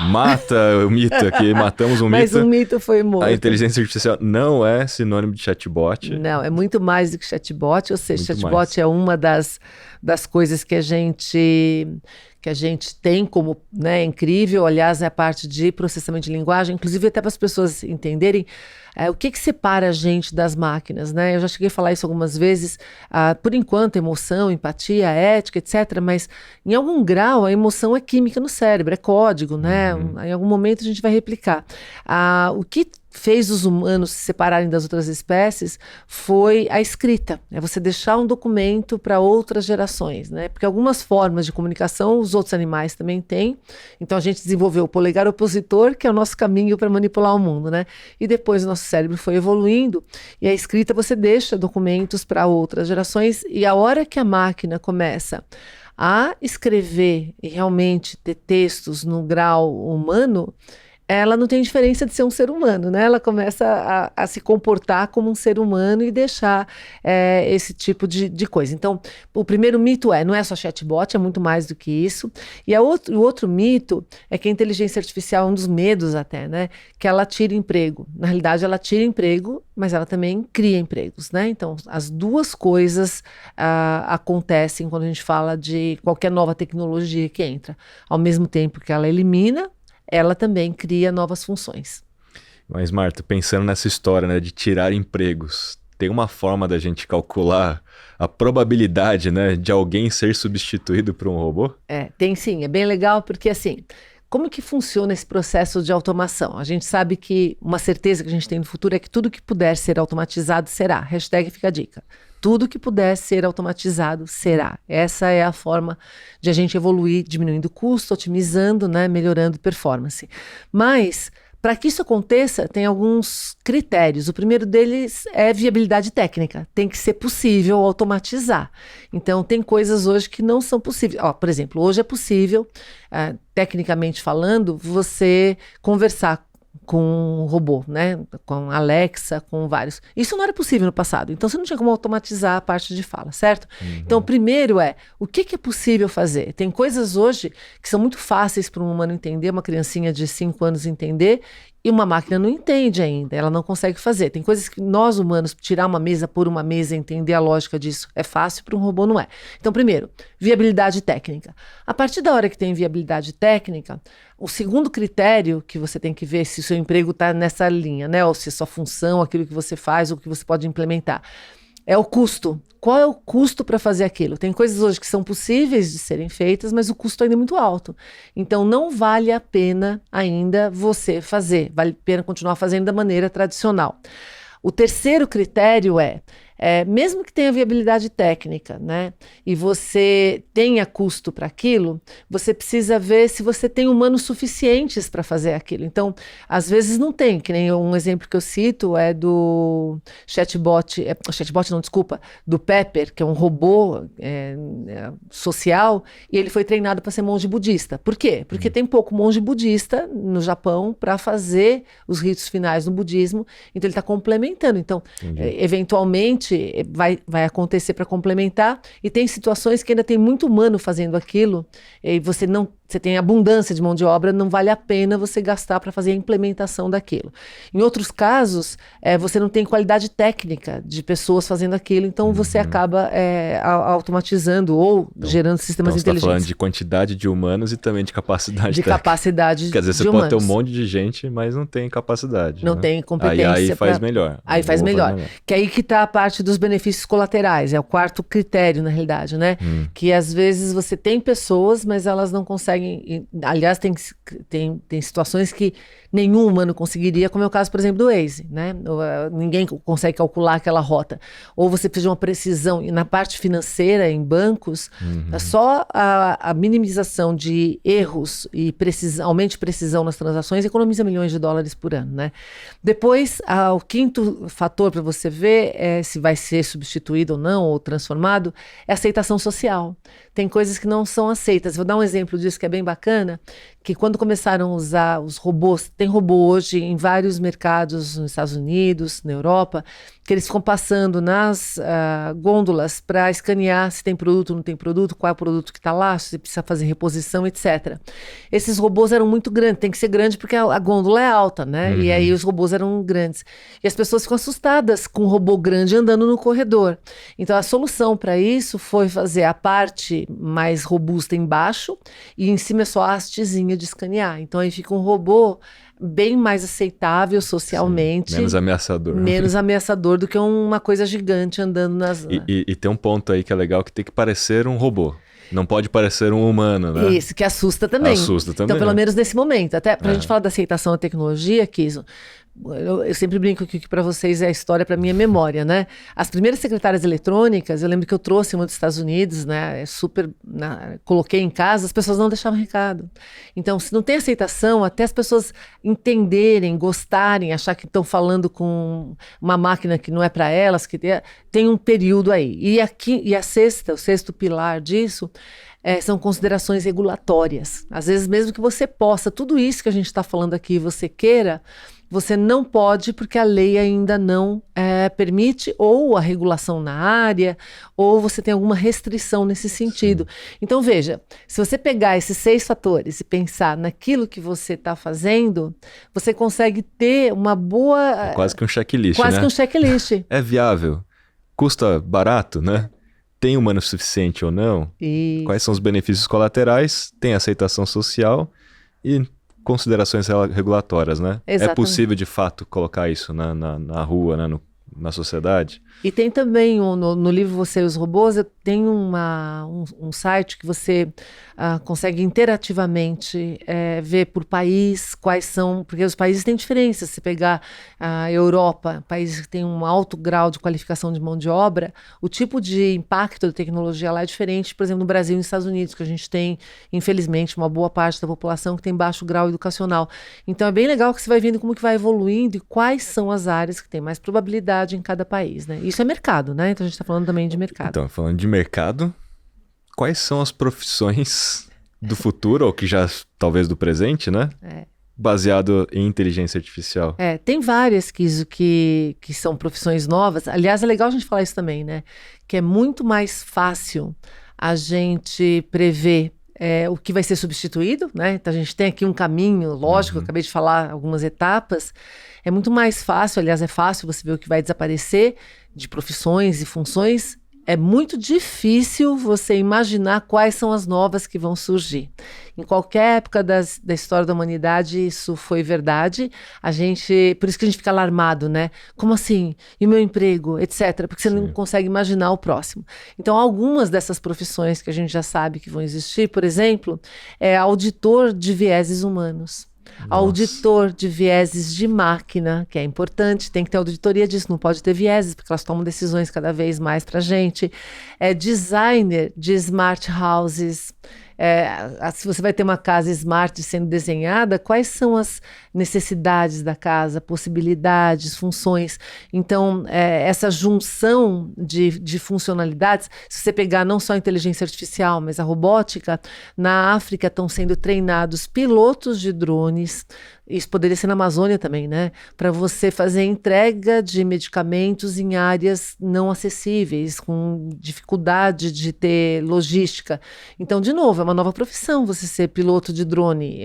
Mata o mito aqui, matamos um Mas mito. um mito foi morto. A inteligência artificial não é sinônimo de chatbot. Não, é muito mais do que chatbot, ou seja, Muito chatbot mais. é uma das coisas que a gente tem como, né, incrível. Aliás, é a parte de processamento de linguagem, inclusive até para as pessoas entenderem o que separa a gente das máquinas, né? Eu já cheguei a falar isso algumas vezes. Por enquanto, emoção, empatia, ética, etc. Mas em algum grau a emoção é química no cérebro, é código, né? Em algum momento a gente vai replicar. O que fez os humanos se separarem das outras espécies foi a escrita. É você deixar um documento para outras gerações, né? Porque algumas formas de comunicação os outros animais também têm. Então a gente desenvolveu o polegar opositor, que é o nosso caminho para manipular o mundo, né? E depois o nosso cérebro foi evoluindo e a escrita você deixa documentos para outras gerações, e a hora que a máquina começa a escrever e realmente ter textos no grau humano, ela não tem diferença de ser um ser humano, né? Ela começa a se comportar como um ser humano e deixar esse tipo de coisa. Então, o primeiro mito não é só chatbot, é muito mais do que isso. E o outro mito é que a inteligência artificial é um dos medos até, né? Que ela tira emprego. Na realidade, ela tira emprego, mas ela também cria empregos, né? Então, as duas coisas acontecem quando a gente fala de qualquer nova tecnologia que entra. Ao mesmo tempo que ela elimina, ela também cria novas funções. Mas, Marta, pensando nessa história, né, de tirar empregos, tem uma forma da gente calcular a probabilidade, né, de alguém ser substituído por um robô? Tem sim, é bem legal porque assim, como que funciona esse processo de automação? A gente sabe que uma certeza que a gente tem no futuro é que tudo que puder ser automatizado será. Hashtag fica a dica. Tudo que puder ser automatizado será. Essa é a forma de a gente evoluir, diminuindo custo, otimizando, né, melhorando performance. Mas, para que isso aconteça, tem alguns critérios. O primeiro deles é viabilidade técnica. Tem que ser possível automatizar. Então, tem coisas hoje que não são possíveis. Por exemplo, hoje é possível, tecnicamente falando, você conversar com um robô, né? Com Alexa, com vários. Isso não era possível no passado. Então, você não tinha como automatizar a parte de fala, certo? Então, o primeiro o que é possível fazer? Tem coisas hoje que são muito fáceis para um humano entender, uma criancinha de 5 anos entender, e uma máquina não entende ainda, ela não consegue fazer. Tem coisas que nós humanos, tirar uma mesa, pôr uma mesa, entender a lógica disso, é fácil, para um robô não é. Então, primeiro, viabilidade técnica. A partir da hora que tem viabilidade técnica, o segundo critério que você tem que ver se o seu emprego está nessa linha, né? Ou se a sua função, aquilo que você faz, ou que você pode implementar, é o custo. Qual é o custo para fazer aquilo? Tem coisas hoje que são possíveis de serem feitas, mas o custo ainda é muito alto. Então, não vale a pena ainda você fazer. Vale a pena continuar fazendo da maneira tradicional. O terceiro critério mesmo que tenha viabilidade técnica, né, e você tenha custo para aquilo, você precisa ver se você tem humanos suficientes para fazer aquilo. Então, às vezes não tem, que nem um exemplo que eu cito é do chatbot, do Pepper, que é um robô social, e ele foi treinado para ser monge budista. Por quê? Porque tem pouco monge budista no Japão para fazer os ritos finais no budismo, então ele está complementando. Então, eventualmente, vai acontecer para complementar, e tem situações que ainda tem muito humano fazendo aquilo, e você tem abundância de mão de obra, não vale a pena você gastar para fazer a implementação daquilo. Em outros casos, você não tem qualidade técnica de pessoas fazendo aquilo, então você acaba automatizando ou gerando sistemas então inteligentes. Você está falando de quantidade de humanos e também de capacidade técnica. Capacidade Quer dizer, de você humanos. Pode ter um monte de gente, mas não tem capacidade. Não tem competência. Aí faz melhor. Aí faz melhor. Que aí que está a parte dos benefícios colaterais, é o quarto critério, na realidade, né? Que às vezes você tem pessoas, mas elas não conseguem. Aliás, tem situações que nenhum humano conseguiria, como é o caso, por exemplo, do Waze, né? Ninguém consegue calcular aquela rota. Ou você precisa de uma precisão, e na parte financeira, em bancos, só a minimização de erros e aumento de precisão nas transações economiza milhões de dólares por ano, né? Depois, o quinto fator para você ver se vai ser substituído ou não, ou transformado, é a aceitação social. Tem coisas que não são aceitas. Vou dar um exemplo disso que é bem bacana, que quando começaram a usar os robôs, tem robô hoje em vários mercados nos Estados Unidos, na Europa, que eles ficam passando nas gôndolas para escanear se tem produto, não tem produto, qual é o produto que está lá, se precisa fazer reposição, etc. Esses robôs eram muito grandes, tem que ser grande porque a gôndola é alta, né? E aí os robôs eram grandes. E as pessoas ficam assustadas com um robô grande andando no corredor. Então a solução para isso foi fazer a parte mais robusta embaixo e em cima é só a hastezinha de escanear. Então aí fica um robô bem mais aceitável socialmente. Sim, menos ameaçador. Menos ameaçador do que uma coisa gigante andando nas... E tem um ponto aí que é legal, que tem que parecer um robô. Não pode parecer um humano, né? Isso, que assusta também. Assusta também. Então, pelo menos nesse momento. Até pra gente falar da aceitação da tecnologia, Kiso, eu sempre brinco que para vocês é a história, para mim é memória, né? As primeiras secretárias eletrônicas, eu lembro que eu trouxe uma dos Estados Unidos, né? Coloquei em casa, as pessoas não deixavam recado. Então, se não tem aceitação, até as pessoas entenderem, gostarem, achar que estão falando com uma máquina que não é para elas, que tem um período aí. E o sexto pilar disso são considerações regulatórias. Às vezes, mesmo que você possa, tudo isso que a gente está falando aqui, você queira, você não pode porque a lei ainda não permite, ou a regulação na área, ou você tem alguma restrição nesse sentido. Sim. Então, veja, se você pegar esses 6 fatores e pensar naquilo que você está fazendo, você consegue ter uma boa... Quase que um checklist, Quase né? que um checklist. É viável? Custa barato, né? Tem humano suficiente ou não? Isso. Quais são os benefícios colaterais? Tem aceitação social e considerações regulatórias, né? Exatamente. É possível, de fato, colocar isso na rua, né? Na sociedade? E tem também, no livro Você e os Robôs, tem um site que você consegue interativamente ver por país quais são, porque os países têm diferenças. Se pegar a Europa, países que têm um alto grau de qualificação de mão de obra, o tipo de impacto da tecnologia lá é diferente, por exemplo, no Brasil e nos Estados Unidos, que a gente tem, infelizmente, uma boa parte da população que tem baixo grau educacional. Então é bem legal que você vai vendo como que vai evoluindo e quais são as áreas que têm mais probabilidade em cada país, né? Isso é mercado, né? Então a gente está falando também de mercado. Então, falando de mercado, quais são as profissões do futuro, ou que já talvez do presente, né? Baseado em inteligência artificial. Tem várias que são profissões novas. Aliás, é legal a gente falar isso também, né? Que é muito mais fácil a gente prever o que vai ser substituído, né? Então a gente tem aqui um caminho, lógico, eu acabei de falar algumas etapas. É muito mais fácil, aliás, é fácil você ver o que vai desaparecer de profissões e funções. É muito difícil você imaginar quais são as novas que vão surgir. Em qualquer época da história da humanidade, isso foi verdade. Por isso que a gente fica alarmado, né? Como assim? E o meu emprego, etc. Porque você não consegue imaginar o próximo. Então, algumas dessas profissões que a gente já sabe que vão existir, por exemplo, é auditor de vieses humanos. Nossa. Auditor de vieses de máquina, que é importante, tem que ter auditoria disso, não pode ter vieses, porque elas tomam decisões cada vez mais para a gente. Designer de smart houses. Se você vai ter uma casa smart sendo desenhada, quais são as necessidades da casa, possibilidades, funções? Então, essa junção de funcionalidades, se você pegar não só a inteligência artificial, mas a robótica, na África estão sendo treinados pilotos de drones, isso poderia ser na Amazônia também, né? Para você fazer entrega de medicamentos em áreas não acessíveis, com dificuldade de ter logística. Então, de novo, é uma nova profissão você ser piloto de drone,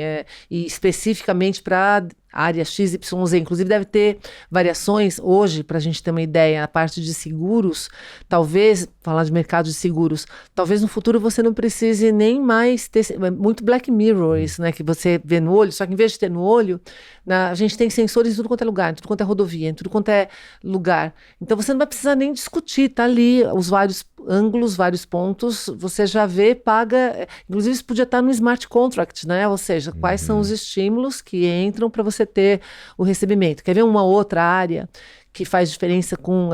e especificamente para área XYZ. Inclusive deve ter variações hoje, para a gente ter uma ideia, a parte de seguros, talvez, falar de mercado de seguros, talvez no futuro você não precise nem mais ter, muito Black Mirror isso, né, que você vê no olho, só que em vez de ter no olho, a gente tem sensores em tudo quanto é lugar, em tudo quanto é rodovia, em tudo quanto é lugar. Então você não vai precisar nem discutir, tá ali os vários ângulos, vários pontos, você já vê, paga, inclusive isso podia estar no smart contract, né, ou seja, quais são os estímulos que entram para você ter o recebimento. Quer ver uma outra área que faz diferença com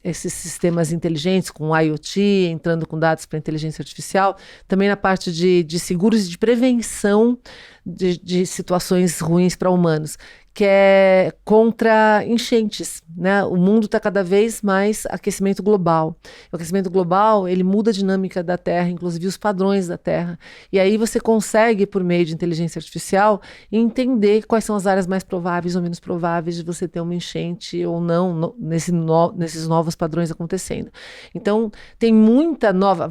esses sistemas inteligentes, com o IoT, entrando com dados para inteligência artificial, também na parte de seguros e de prevenção de situações ruins para humanos, que é contra enchentes, né? O mundo está cada vez mais aquecimento global. O aquecimento global, ele muda a dinâmica da Terra, inclusive os padrões da Terra. E aí você consegue, por meio de inteligência artificial, entender quais são as áreas mais prováveis ou menos prováveis de você ter uma enchente ou não nesses novos padrões acontecendo. Então, tem muita nova...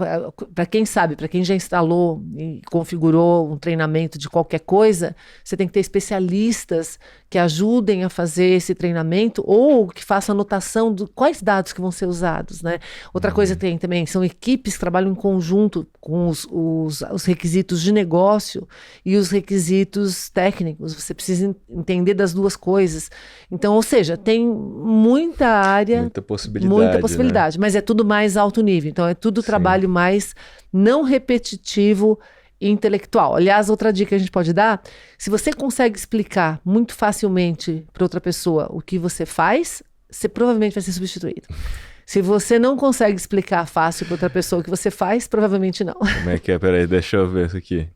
Para quem sabe, para quem já instalou e configurou um treinamento de qualquer coisa, você tem que ter especialistas que ajudem a fazer esse treinamento ou que façam anotação de quais dados que vão ser usados, né? Outra coisa tem também, são equipes que trabalham em conjunto com os requisitos de negócio e os requisitos técnicos. Você precisa entender das duas coisas. Então, ou seja, tem muita área, muita possibilidade, né? Mas é tudo mais alto nível. Então, é tudo trabalho mais não repetitivo, intelectual. Aliás, outra dica que a gente pode dar, se você consegue explicar muito facilmente para outra pessoa o que você faz, você provavelmente vai ser substituído. Se você não consegue explicar fácil para outra pessoa o que você faz, provavelmente não. Como é que é? Peraí, deixa eu ver isso aqui.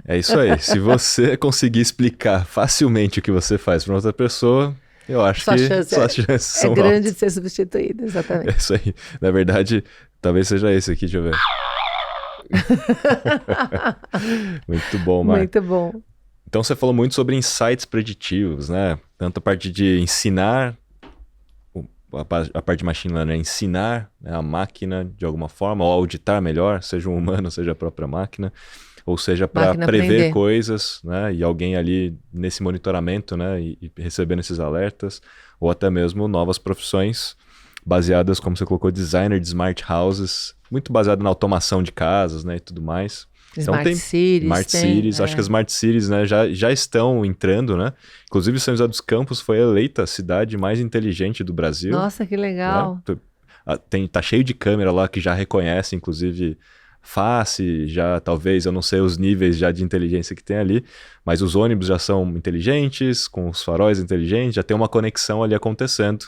É isso aí. Se você conseguir explicar facilmente o que você faz para outra pessoa, eu acho que suas chances são grande altas de ser substituído, exatamente. É isso aí. Na verdade, talvez seja esse aqui, deixa eu ver. Muito bom, Mar. Muito bom. Então você falou muito sobre insights preditivos, né? Tanto a parte de ensinar, a parte de machine learning é ensinar, né, a máquina de alguma forma, ou auditar melhor, seja um humano, seja a própria máquina, ou seja para prever aprender coisas, né? E alguém ali nesse monitoramento, né? E recebendo esses alertas, ou até mesmo novas profissões baseadas, como você colocou, designer de smart houses, muito baseado na automação de casas, né, e tudo mais. Smart Cities. Acho que as Smart Cities, né, já estão entrando, né? Inclusive, São José dos Campos foi eleita a cidade mais inteligente do Brasil. Nossa, que legal. Né? Tá cheio de câmera lá que já reconhece, inclusive, face, já talvez, eu não sei os níveis já de inteligência que tem ali, mas os ônibus já são inteligentes, com os faróis inteligentes, já tem uma conexão ali acontecendo,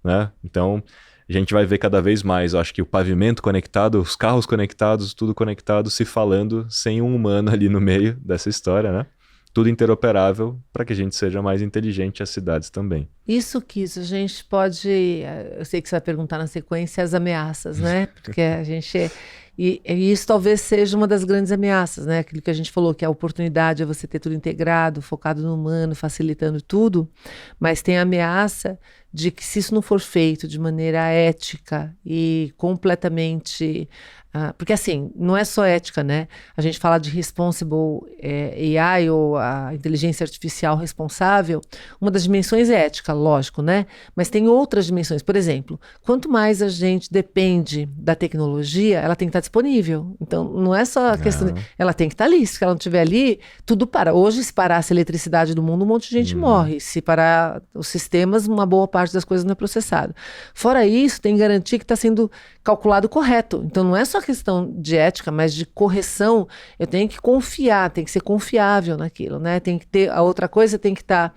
né? Então, a gente vai ver cada vez mais, eu acho que o pavimento conectado, os carros conectados, tudo conectado, se falando sem um humano ali no meio dessa história, né? Tudo interoperável para que a gente seja mais inteligente as cidades também. Isso a gente pode... Eu sei que você vai perguntar na sequência as ameaças, né? Porque a gente... E isso talvez seja uma das grandes ameaças, né? Aquilo que a gente falou, que a oportunidade é você ter tudo integrado, focado no humano, facilitando tudo, mas tem a ameaça de que se isso não for feito de maneira ética e completamente... porque assim, não é só ética, né? A gente fala de responsible AI ou a inteligência artificial responsável, uma das dimensões é ética, lógico, né? Mas tem outras dimensões. Por exemplo, quanto mais a gente depende da tecnologia, ela tem que estar disponível. Então, não é só a questão... Ela tem que estar ali. Se ela não estiver ali, tudo para. Hoje, se parasse a eletricidade do mundo, um monte de gente morre. Se parar os sistemas, uma boa parte das coisas não é processada. Fora isso, tem que garantir que está sendo calculado correto. Então, não é só questão de ética, mas de correção. Eu tenho que confiar, tem que ser confiável naquilo, né? Tem que ter... A outra coisa tem que estar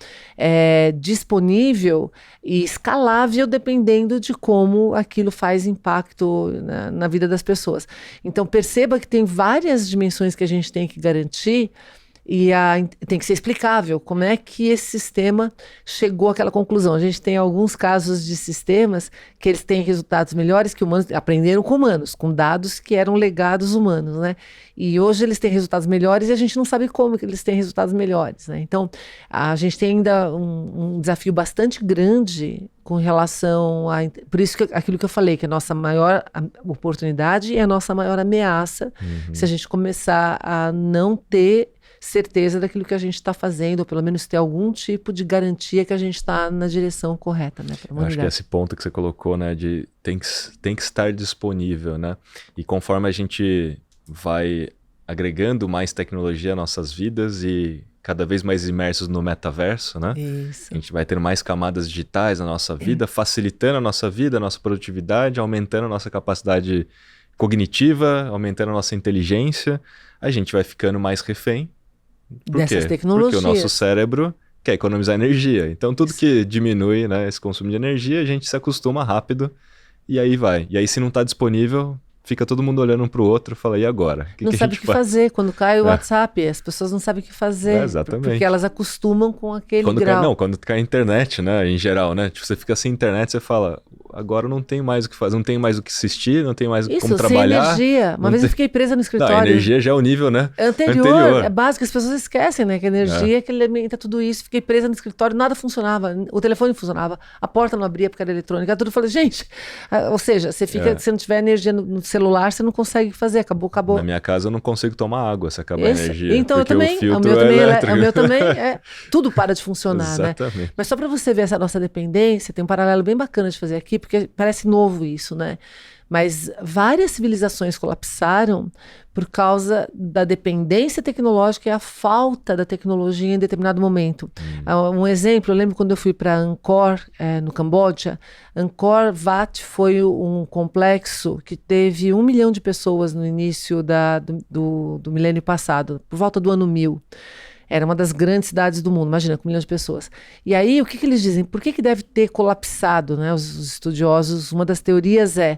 disponível e escalável dependendo de como aquilo faz impacto na vida das pessoas. Então, perceba que tem várias dimensões que a gente tem que garantir e tem que ser explicável como é que esse sistema chegou àquela conclusão. A gente tem alguns casos de sistemas que eles têm resultados melhores que humanos, aprenderam com humanos, com dados que eram legados humanos, né? E hoje eles têm resultados melhores e a gente não sabe como que eles têm resultados melhores, né? Então, a gente tem ainda um desafio bastante grande com relação a... Por isso que aquilo que eu falei, que a nossa maior oportunidade é a nossa maior ameaça, se a gente começar a não ter certeza daquilo que a gente está fazendo, ou pelo menos ter algum tipo de garantia que a gente está na direção correta, né? Eu acho que esse ponto que você colocou, né, de tem que estar disponível, né? E conforme a gente vai agregando mais tecnologia às nossas vidas e cada vez mais imersos no metaverso, né? Isso. A gente vai ter mais camadas digitais na nossa vida, facilitando a nossa vida, a nossa produtividade, aumentando a nossa capacidade cognitiva, aumentando a nossa inteligência. A gente vai ficando mais refém. Por quê? Dessas tecnologias. Porque o nosso cérebro quer economizar energia. Então, tudo que diminui, né, esse consumo de energia, a gente se acostuma rápido e aí vai. E aí, se não está disponível, fica todo mundo olhando um pro outro e fala, e agora? Não sabe o que fazer. Quando cai o WhatsApp, as pessoas não sabem o que fazer. Exatamente. Porque elas acostumam com aquele grau. Quando cai a internet, né, em geral, né? Tipo, você fica sem internet, você fala, agora não tem mais o que fazer, não tem mais o que assistir, não tem mais como trabalhar. Sem energia. Uma vez eu fiquei presa no escritório. Não, a energia já é o nível, né? Anterior. É básico, as pessoas esquecem, né? Que a energia que alimenta tudo isso. Fiquei presa no escritório, nada funcionava. O telefone não funcionava, a porta não abria porque era eletrônica. Tudo. Eu falei, gente, ou seja, você fica, se não tiver energia no celular, você não consegue fazer, acabou. Na minha casa eu não consigo tomar água se acabar a energia. Então eu também, o meu também tudo para de funcionar, né? Mas só para você ver essa nossa dependência, tem um paralelo bem bacana de fazer aqui, porque parece novo isso, né? Mas várias civilizações colapsaram por causa da dependência tecnológica e a falta da tecnologia em determinado momento. Um exemplo, eu lembro quando eu fui para Angkor, no Camboja. Angkor Wat foi um complexo que teve 1 milhão de pessoas no início do milênio passado, por volta do ano 1000. Era uma das grandes cidades do mundo, imagina, com 1 milhão de pessoas. E aí, o que eles dizem? Por que deve ter colapsado, né? Os estudiosos, uma das teorias é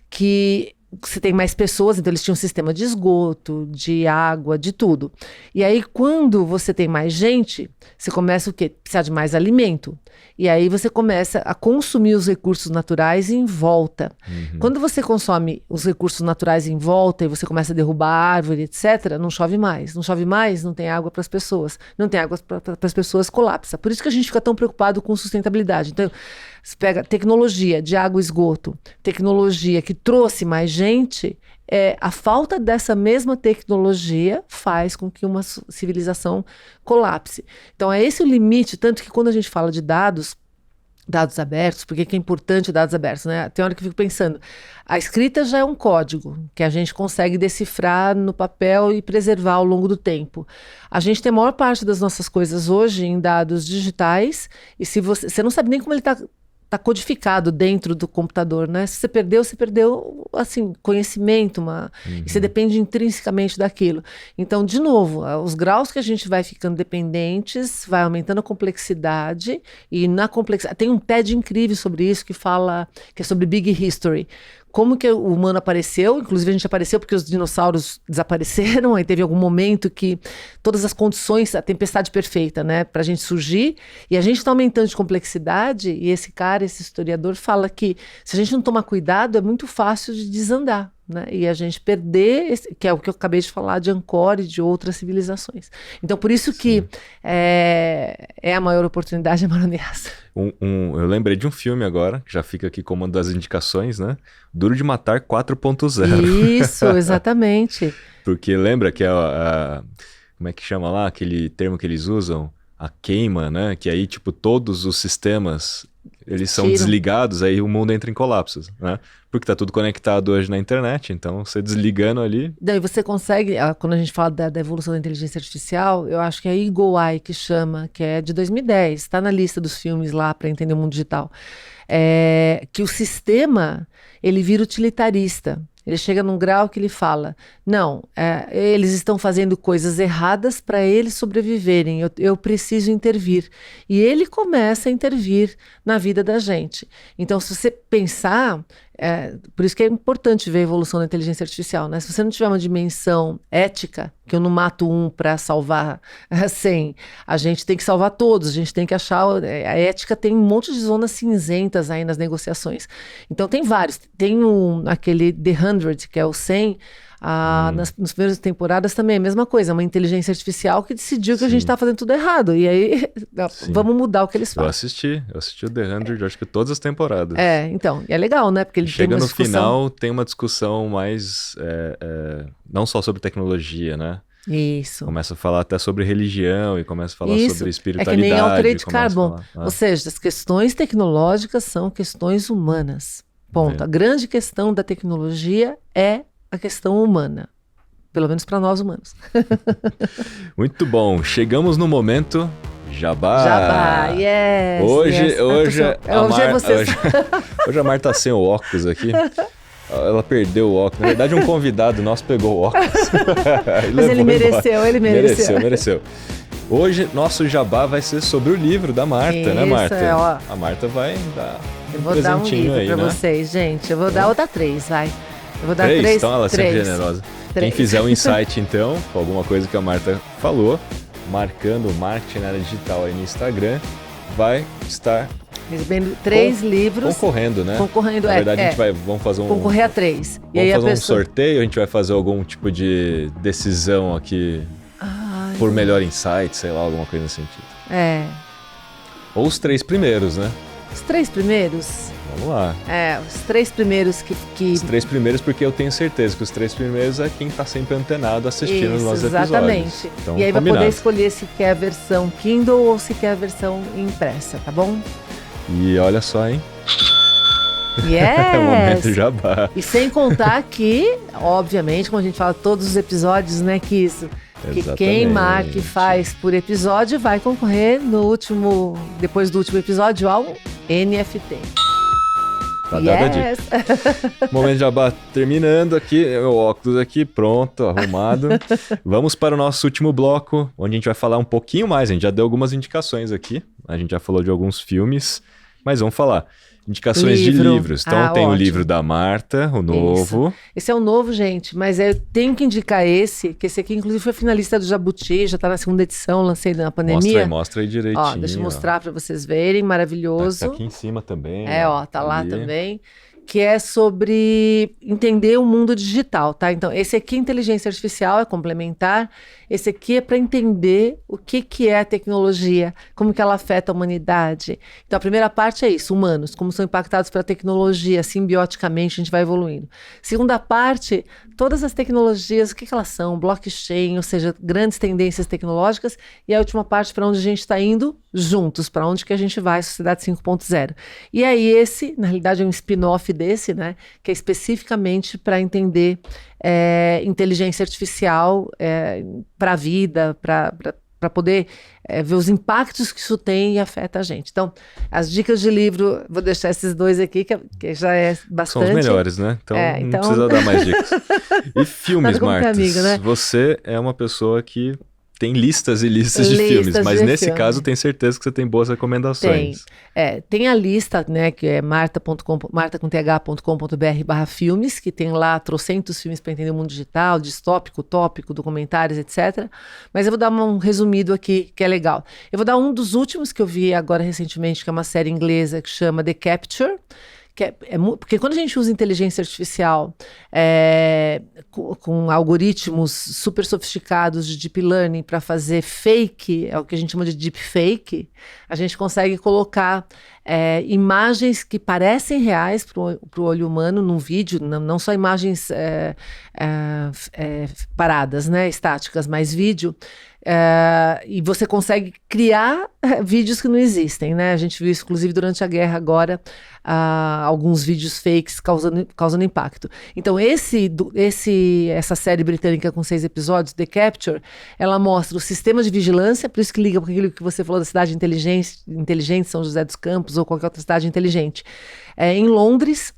que você tem mais pessoas, então eles tinham um sistema de esgoto, de água, de tudo. E aí, quando você tem mais gente, você começa o quê? Precisar de mais alimento. E aí você começa a consumir os recursos naturais em volta. Quando você consome os recursos naturais em volta e você começa a derrubar árvore, etc., não chove mais. Não chove mais, não tem água para as pessoas. Não tem água para as pessoas, colapsa. Por isso que a gente fica tão preocupado com sustentabilidade. Então, você pega tecnologia de água e esgoto, tecnologia que trouxe mais gente, a falta dessa mesma tecnologia faz com que uma civilização colapse. Então é esse o limite, tanto que quando a gente fala de dados abertos, porque que é importante dados abertos, né? Tem hora que eu fico pensando, a escrita já é um código que a gente consegue decifrar no papel e preservar ao longo do tempo. A gente tem a maior parte das nossas coisas hoje em dados digitais, e se você não sabe nem como ele está codificado dentro do computador, né? Se você perdeu, assim, conhecimento, e você depende intrinsecamente daquilo. Então, de novo, os graus que a gente vai ficando dependentes, vai aumentando a complexidade, e na complexidade, tem um TED incrível sobre isso, que é sobre Big History. Como que o humano apareceu, inclusive a gente apareceu porque os dinossauros desapareceram, aí teve algum momento que todas as condições, a tempestade perfeita, né, pra gente surgir, e a gente está aumentando de complexidade, e esse historiador fala que se a gente não tomar cuidado, é muito fácil de desandar, né, e a gente perder, que é o que eu acabei de falar de Angkor e de outras civilizações. Então, por isso que é a maior oportunidade, a maior ameaça. Eu lembrei de um filme agora, que já fica aqui como uma das indicações, né? Duro de Matar 4.0. Isso, exatamente. Porque lembra que como é que chama lá, aquele termo que eles usam? A queima, né? Que aí, tipo, todos os sistemas, eles são desligados, aí o mundo entra em colapsos, né? Porque tá tudo conectado hoje na internet, então você desligando ali... Daí você consegue, quando a gente fala da evolução da inteligência artificial, eu acho que é Eagle Eye que chama, que é de 2010, está na lista dos filmes lá para entender o mundo digital, que o sistema, ele vira utilitarista. Ele chega num grau que ele fala, não, eles estão fazendo coisas erradas para eles sobreviverem, eu preciso intervir. E ele começa a intervir na vida da gente. Então, se você pensar, por isso que é importante ver a evolução da inteligência artificial, né? Se você não tiver uma dimensão ética, que eu não mato um para salvar 100, a gente tem que salvar todos, a gente tem que achar... A ética tem um monte de zonas cinzentas aí nas negociações. Então tem vários. Tem aquele The 100, que é o 100, nas primeiras temporadas também é a mesma coisa, uma inteligência artificial que decidiu que a gente está fazendo tudo errado. E aí, vamos mudar o que eles fazem. Eu assisti o The 100, acho que todas as temporadas. Então, e é legal, né? Porque ele chega no final, tem uma discussão mais, não só sobre tecnologia, né? Isso. Começa a falar até sobre religião e começa a falar sobre espiritualidade. É que nem Altered Carbon. Ou seja, as questões tecnológicas são questões humanas. Ponto. A grande questão da tecnologia é a questão humana. Pelo menos para nós humanos. Muito bom. Chegamos no momento Jabá. Jabá, yes. Hoje a Marta tá sem o óculos aqui. Ela perdeu o óculos. Na verdade, um convidado nosso pegou o óculos. Mas ele mereceu. Hoje, nosso jabá vai ser sobre o livro da Marta, né, Marta? A Marta vai dar um livro aí, pra vocês, gente. Eu vou dar outra 3, vai. Eu vou dar 3? 3. Então ela é sempre generosa. Quem fizer um insight, então, com alguma coisa que a Marta falou, marcando o Marketing na Era Digital aí no Instagram, vai estar recebendo 3 livros. Concorrendo, né? Concorrendo, Na verdade, a gente vamos fazer um... Concorrer a 3. Vamos aí fazer um sorteio, a gente vai fazer algum tipo de decisão aqui por melhor insight, sei lá, alguma coisa nesse sentido. Ou os 3 primeiros, né? Os 3 primeiros? Vamos lá. Os 3 primeiros que... Os 3 primeiros, porque eu tenho certeza que os 3 primeiros é quem tá sempre antenado assistindo os nossos exatamente. episódios. Então, e aí combinado. vai poder escolher se quer a versão Kindle ou se quer a versão impressa, tá bom? E olha só, hein? Yes! É o momento jabá. E sem contar que, obviamente, como a gente fala todos os episódios, né, que isso... Que quem marque faz por episódio vai concorrer depois do último episódio ao NFT. Tá dada a dica. Momento de jabá terminando aqui, meu óculos aqui pronto, arrumado. Vamos para o nosso último bloco, onde a gente vai falar um pouquinho mais. A gente já deu algumas indicações aqui, a gente já falou de alguns filmes, mas vamos falar. Indicações de livros. Então tem ótimo. O livro da Marta, o novo. Isso. Esse é o novo, gente, mas eu tenho que indicar que esse aqui inclusive foi finalista do Jabuti, já tá na 2ª edição, lancei na pandemia. Mostra aí direitinho. Deixa eu mostrar para vocês verem, maravilhoso. Tá aqui em cima também. Tá lá também. Que é sobre entender o mundo digital, tá? Então, esse aqui é inteligência artificial, é complementar. Esse aqui é para entender o que é a tecnologia, como que ela afeta a humanidade. Então, a primeira parte é isso, humanos, como são impactados pela tecnologia, simbioticamente a gente vai evoluindo. Segunda parte, todas as tecnologias, o que elas são? Blockchain, ou seja, grandes tendências tecnológicas. E a última parte, para onde a gente está indo juntos, para onde que a gente vai, Sociedade 5.0. E aí esse, na realidade, é um spin-off desse, né, que é especificamente para entender inteligência artificial para a vida, para poder ver os impactos que isso tem e afeta a gente. Então, as dicas de livro, vou deixar esses 2 aqui, que já é bastante. São os melhores, né? Então, não precisa dar mais dicas. E filmes, Marta? Né? Você é uma pessoa que tem listas e listas de filmes, mas nesse caso tem certeza que você tem boas recomendações. Tem a lista, né, que é marta.com.br/filmes, que tem lá trocentos filmes para entender o mundo digital, distópico, utópico, documentários, etc. Mas eu vou dar um resumido aqui, que é legal. Eu vou dar um dos últimos que eu vi agora recentemente, que é uma série inglesa que chama The Capture, porque quando a gente usa inteligência artificial com algoritmos super sofisticados de deep learning para fazer fake, é o que a gente chama de deep fake, a gente consegue colocar imagens que parecem reais para o olho humano num vídeo, não só imagens paradas, né, estáticas, mas vídeo. E você consegue criar vídeos que não existem, né? A gente viu isso, inclusive, durante a guerra agora, alguns vídeos fakes causando impacto. Então, essa série britânica com 6 episódios, The Capture, ela mostra o sistema de vigilância, por isso que liga com aquilo que você falou da cidade inteligente, São José dos Campos ou qualquer outra cidade inteligente. Em Londres,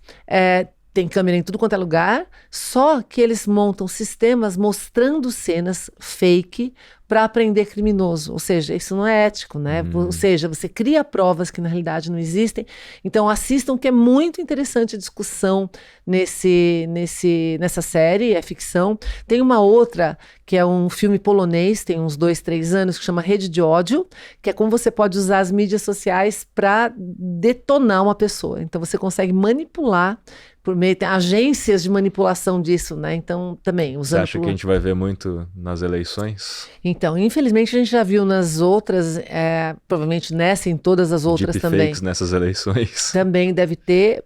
tem câmera em tudo quanto é lugar, só que eles montam sistemas mostrando cenas fake para prender criminoso. Ou seja, isso não é ético, né? Ou seja, você cria provas que na realidade não existem. Então assistam, que é muito interessante a discussão nessa série, é ficção. Tem uma outra, que é um filme polonês, tem uns 2, 3 anos, que chama Rede de Ódio, que é como você pode usar as mídias sociais para detonar uma pessoa. Então você consegue manipular por meio de agências de manipulação disso, né? Então, também usando... Você acha que a gente vai ver muito nas eleições? Então, infelizmente, a gente já viu nas outras, provavelmente nessa e em todas as outras também. Deepfakes nessas eleições. Também deve ter.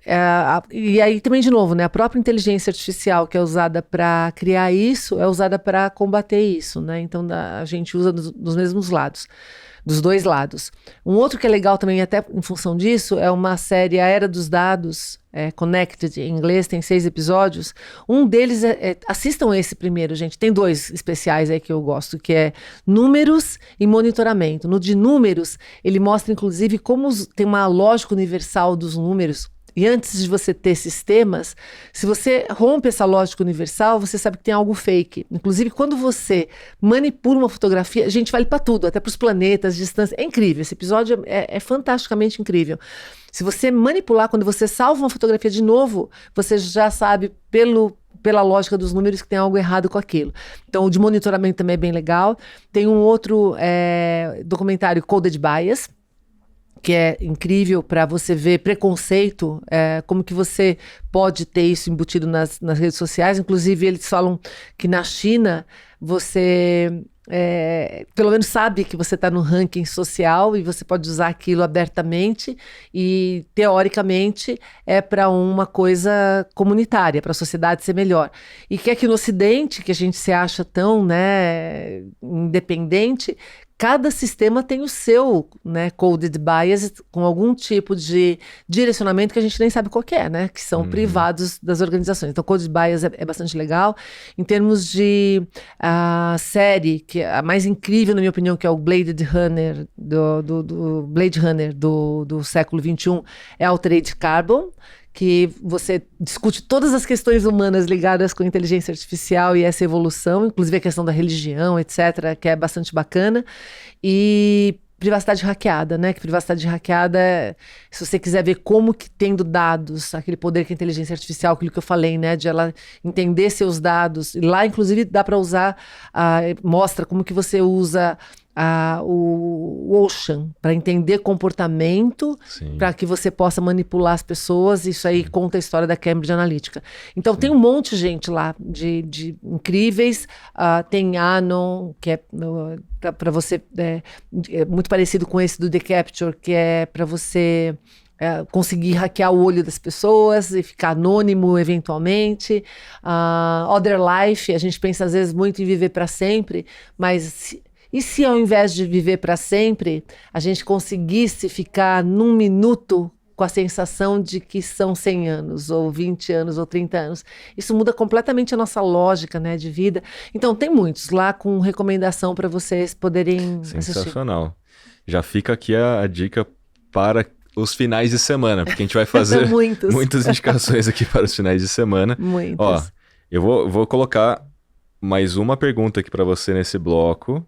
E aí também, de novo, né? A própria inteligência artificial que é usada para criar isso, é usada para combater isso, né? Então, a gente usa dos mesmos lados. Dos 2 lados. Um outro que é legal também, até em função disso, é uma série A Era dos Dados, Connected, em inglês, tem 6 episódios. Um deles assistam esse primeiro, gente. Tem 2 especiais aí que eu gosto, que é números e monitoramento. No de números, ele mostra, inclusive, como tem uma lógica universal dos números. E antes de você ter sistemas, se você rompe essa lógica universal, você sabe que tem algo fake. Inclusive, quando você manipula uma fotografia, a gente vale para tudo, até para os planetas, distância. É incrível, esse episódio é fantasticamente incrível. Se você manipular, quando você salva uma fotografia de novo, você já sabe pela lógica dos números que tem algo errado com aquilo. Então, o de monitoramento também é bem legal. Tem um outro documentário, Coded Bias, que é incrível para você ver preconceito, como que você pode ter isso embutido nas redes sociais. Inclusive, eles falam que na China, você pelo menos sabe que você está no ranking social e você pode usar aquilo abertamente e, teoricamente, é para uma coisa comunitária, para a sociedade ser melhor. E que aqui no Ocidente, que a gente se acha tão, né, independente, cada sistema tem o seu, né, coded bias, com algum tipo de direcionamento que a gente nem sabe qual que é, né, que são privados das organizações. Então, coded bias é bastante legal. Em termos de série, que é a mais incrível, na minha opinião, que é o Blade Runner, do Blade Runner do século XXI, é Altered Carbon, que você discute todas as questões humanas ligadas com inteligência artificial e essa evolução, inclusive a questão da religião, etc., que é bastante bacana. E privacidade hackeada, né? Que privacidade hackeada, se você quiser ver como que tendo dados, aquele poder que a inteligência artificial, aquilo que eu falei, né? De ela entender seus dados, e lá, inclusive, dá para usar, mostra como que você usa o Ocean para entender comportamento, para que você possa manipular as pessoas. Isso aí conta a história da Cambridge Analytica. Então tem um monte de gente lá de incríveis. Tem Anon, que é para você, é muito parecido com esse do The Capture, que é para você conseguir hackear o olho das pessoas e ficar anônimo eventualmente. Other Life, a gente pensa às vezes muito em viver para sempre, mas e se ao invés de viver para sempre, a gente conseguisse ficar num minuto com a sensação de que são 100 anos, ou 20 anos, ou 30 anos? Isso muda completamente a nossa lógica, né, de vida. Então, tem muitos lá com recomendação para vocês poderem assistir. Sensacional. Já fica aqui a dica para os finais de semana, porque a gente vai fazer muitas indicações aqui para os finais de semana. Muitas. Ó, eu vou colocar mais uma pergunta aqui para você nesse bloco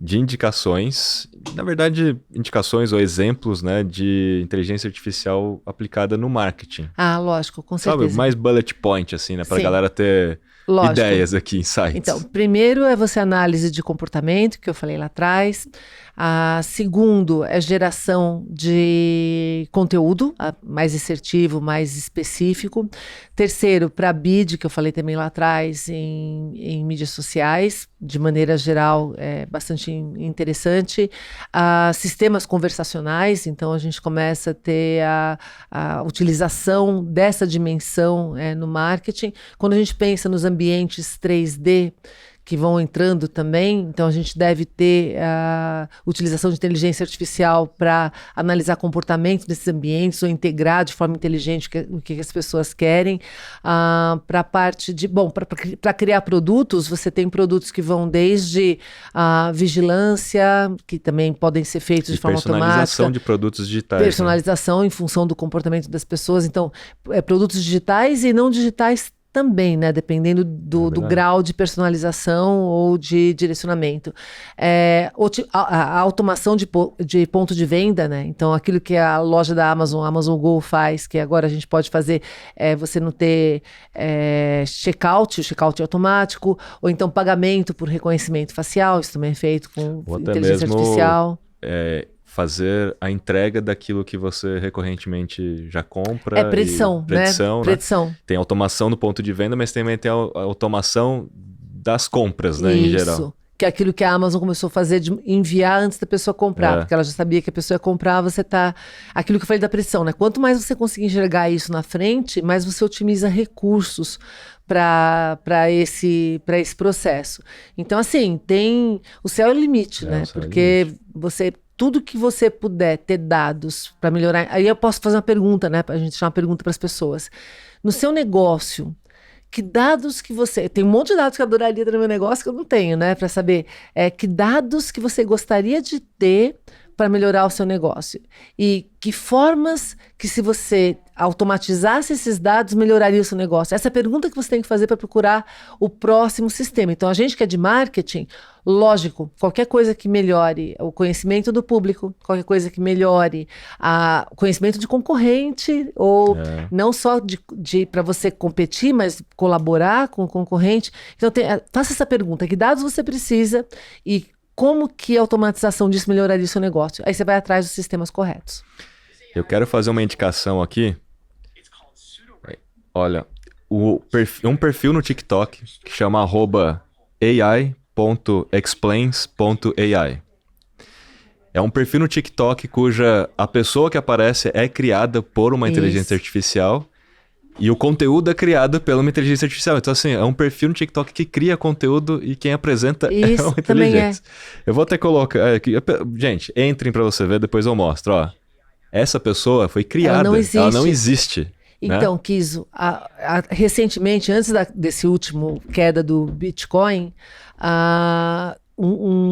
de indicações, na verdade, indicações ou exemplos, né, de inteligência artificial aplicada no marketing. Lógico, com certeza. Sabe, mais bullet point, assim, né, para a galera ter ideias aqui, insights. Então, primeiro é você análise de comportamento, que eu falei lá atrás. Segundo é geração de conteúdo, mais assertivo, mais específico. Terceiro, para bid, que eu falei também lá atrás, em mídias sociais, de maneira geral, é bastante interessante. Sistemas conversacionais, então a gente começa a ter a utilização dessa dimensão no marketing. Quando a gente pensa nos ambientes 3D, que vão entrando também, então a gente deve ter a utilização de inteligência artificial para analisar comportamentos desses ambientes ou integrar de forma inteligente o que as pessoas querem. Para a parte de, para criar produtos, você tem produtos que vão desde vigilância, que também podem ser feitos de forma automática. Personalização de produtos digitais. Personalização, né? Em função do comportamento das pessoas. Então, produtos digitais e não digitais também, né? Dependendo do grau de personalização ou de direcionamento. A automação de ponto de venda, né? Então, aquilo que a loja da Amazon Go faz, que agora a gente pode fazer, você não ter checkout automático, ou então pagamento por reconhecimento facial, isso também é feito com inteligência artificial. Fazer a entrega daquilo que você recorrentemente já compra. Predição, né? Predição. Tem automação no ponto de venda, mas também tem a automação das compras, né, em geral. Isso, que é aquilo que a Amazon começou a fazer, de enviar antes da pessoa comprar, porque ela já sabia que a pessoa ia comprar, você tá... Aquilo que eu falei da predição, né? Quanto mais você conseguir enxergar isso na frente, mais você otimiza recursos para esse processo. Então, assim, o céu é o limite, né? Porque tudo que você puder ter dados para melhorar... Aí eu posso fazer uma pergunta, né? A gente deixar uma pergunta para as pessoas. No seu negócio, que dados que você... Tem um monte de dados que eu adoraria ter no meu negócio que eu não tenho, né? Para saber que dados que você gostaria de ter para melhorar o seu negócio? E que formas que, se você automatizasse esses dados, melhoraria o seu negócio? Essa é a pergunta que você tem que fazer para procurar o próximo sistema. Então, a gente que é de marketing, lógico, qualquer coisa que melhore o conhecimento do público, qualquer coisa que melhore o conhecimento de concorrente, ou não só para você competir, mas colaborar com o concorrente. Então, faça essa pergunta: que dados você precisa e como que a automatização disso melhoraria o seu negócio? Aí você vai atrás dos sistemas corretos. Eu quero fazer uma indicação aqui. Olha, um perfil no TikTok que chama @ai.explains.ai. É um perfil no TikTok cuja a pessoa que aparece é criada por uma inteligência artificial e o conteúdo é criado pela uma inteligência artificial. Então, assim, é um perfil no TikTok que cria conteúdo e quem apresenta é uma inteligência. Eu vou até colocar aqui. Gente, entrem para você ver, depois eu mostro. Ó, essa pessoa foi criada, ela não existe. Então, Kiso, recentemente, antes desse último queda do Bitcoin,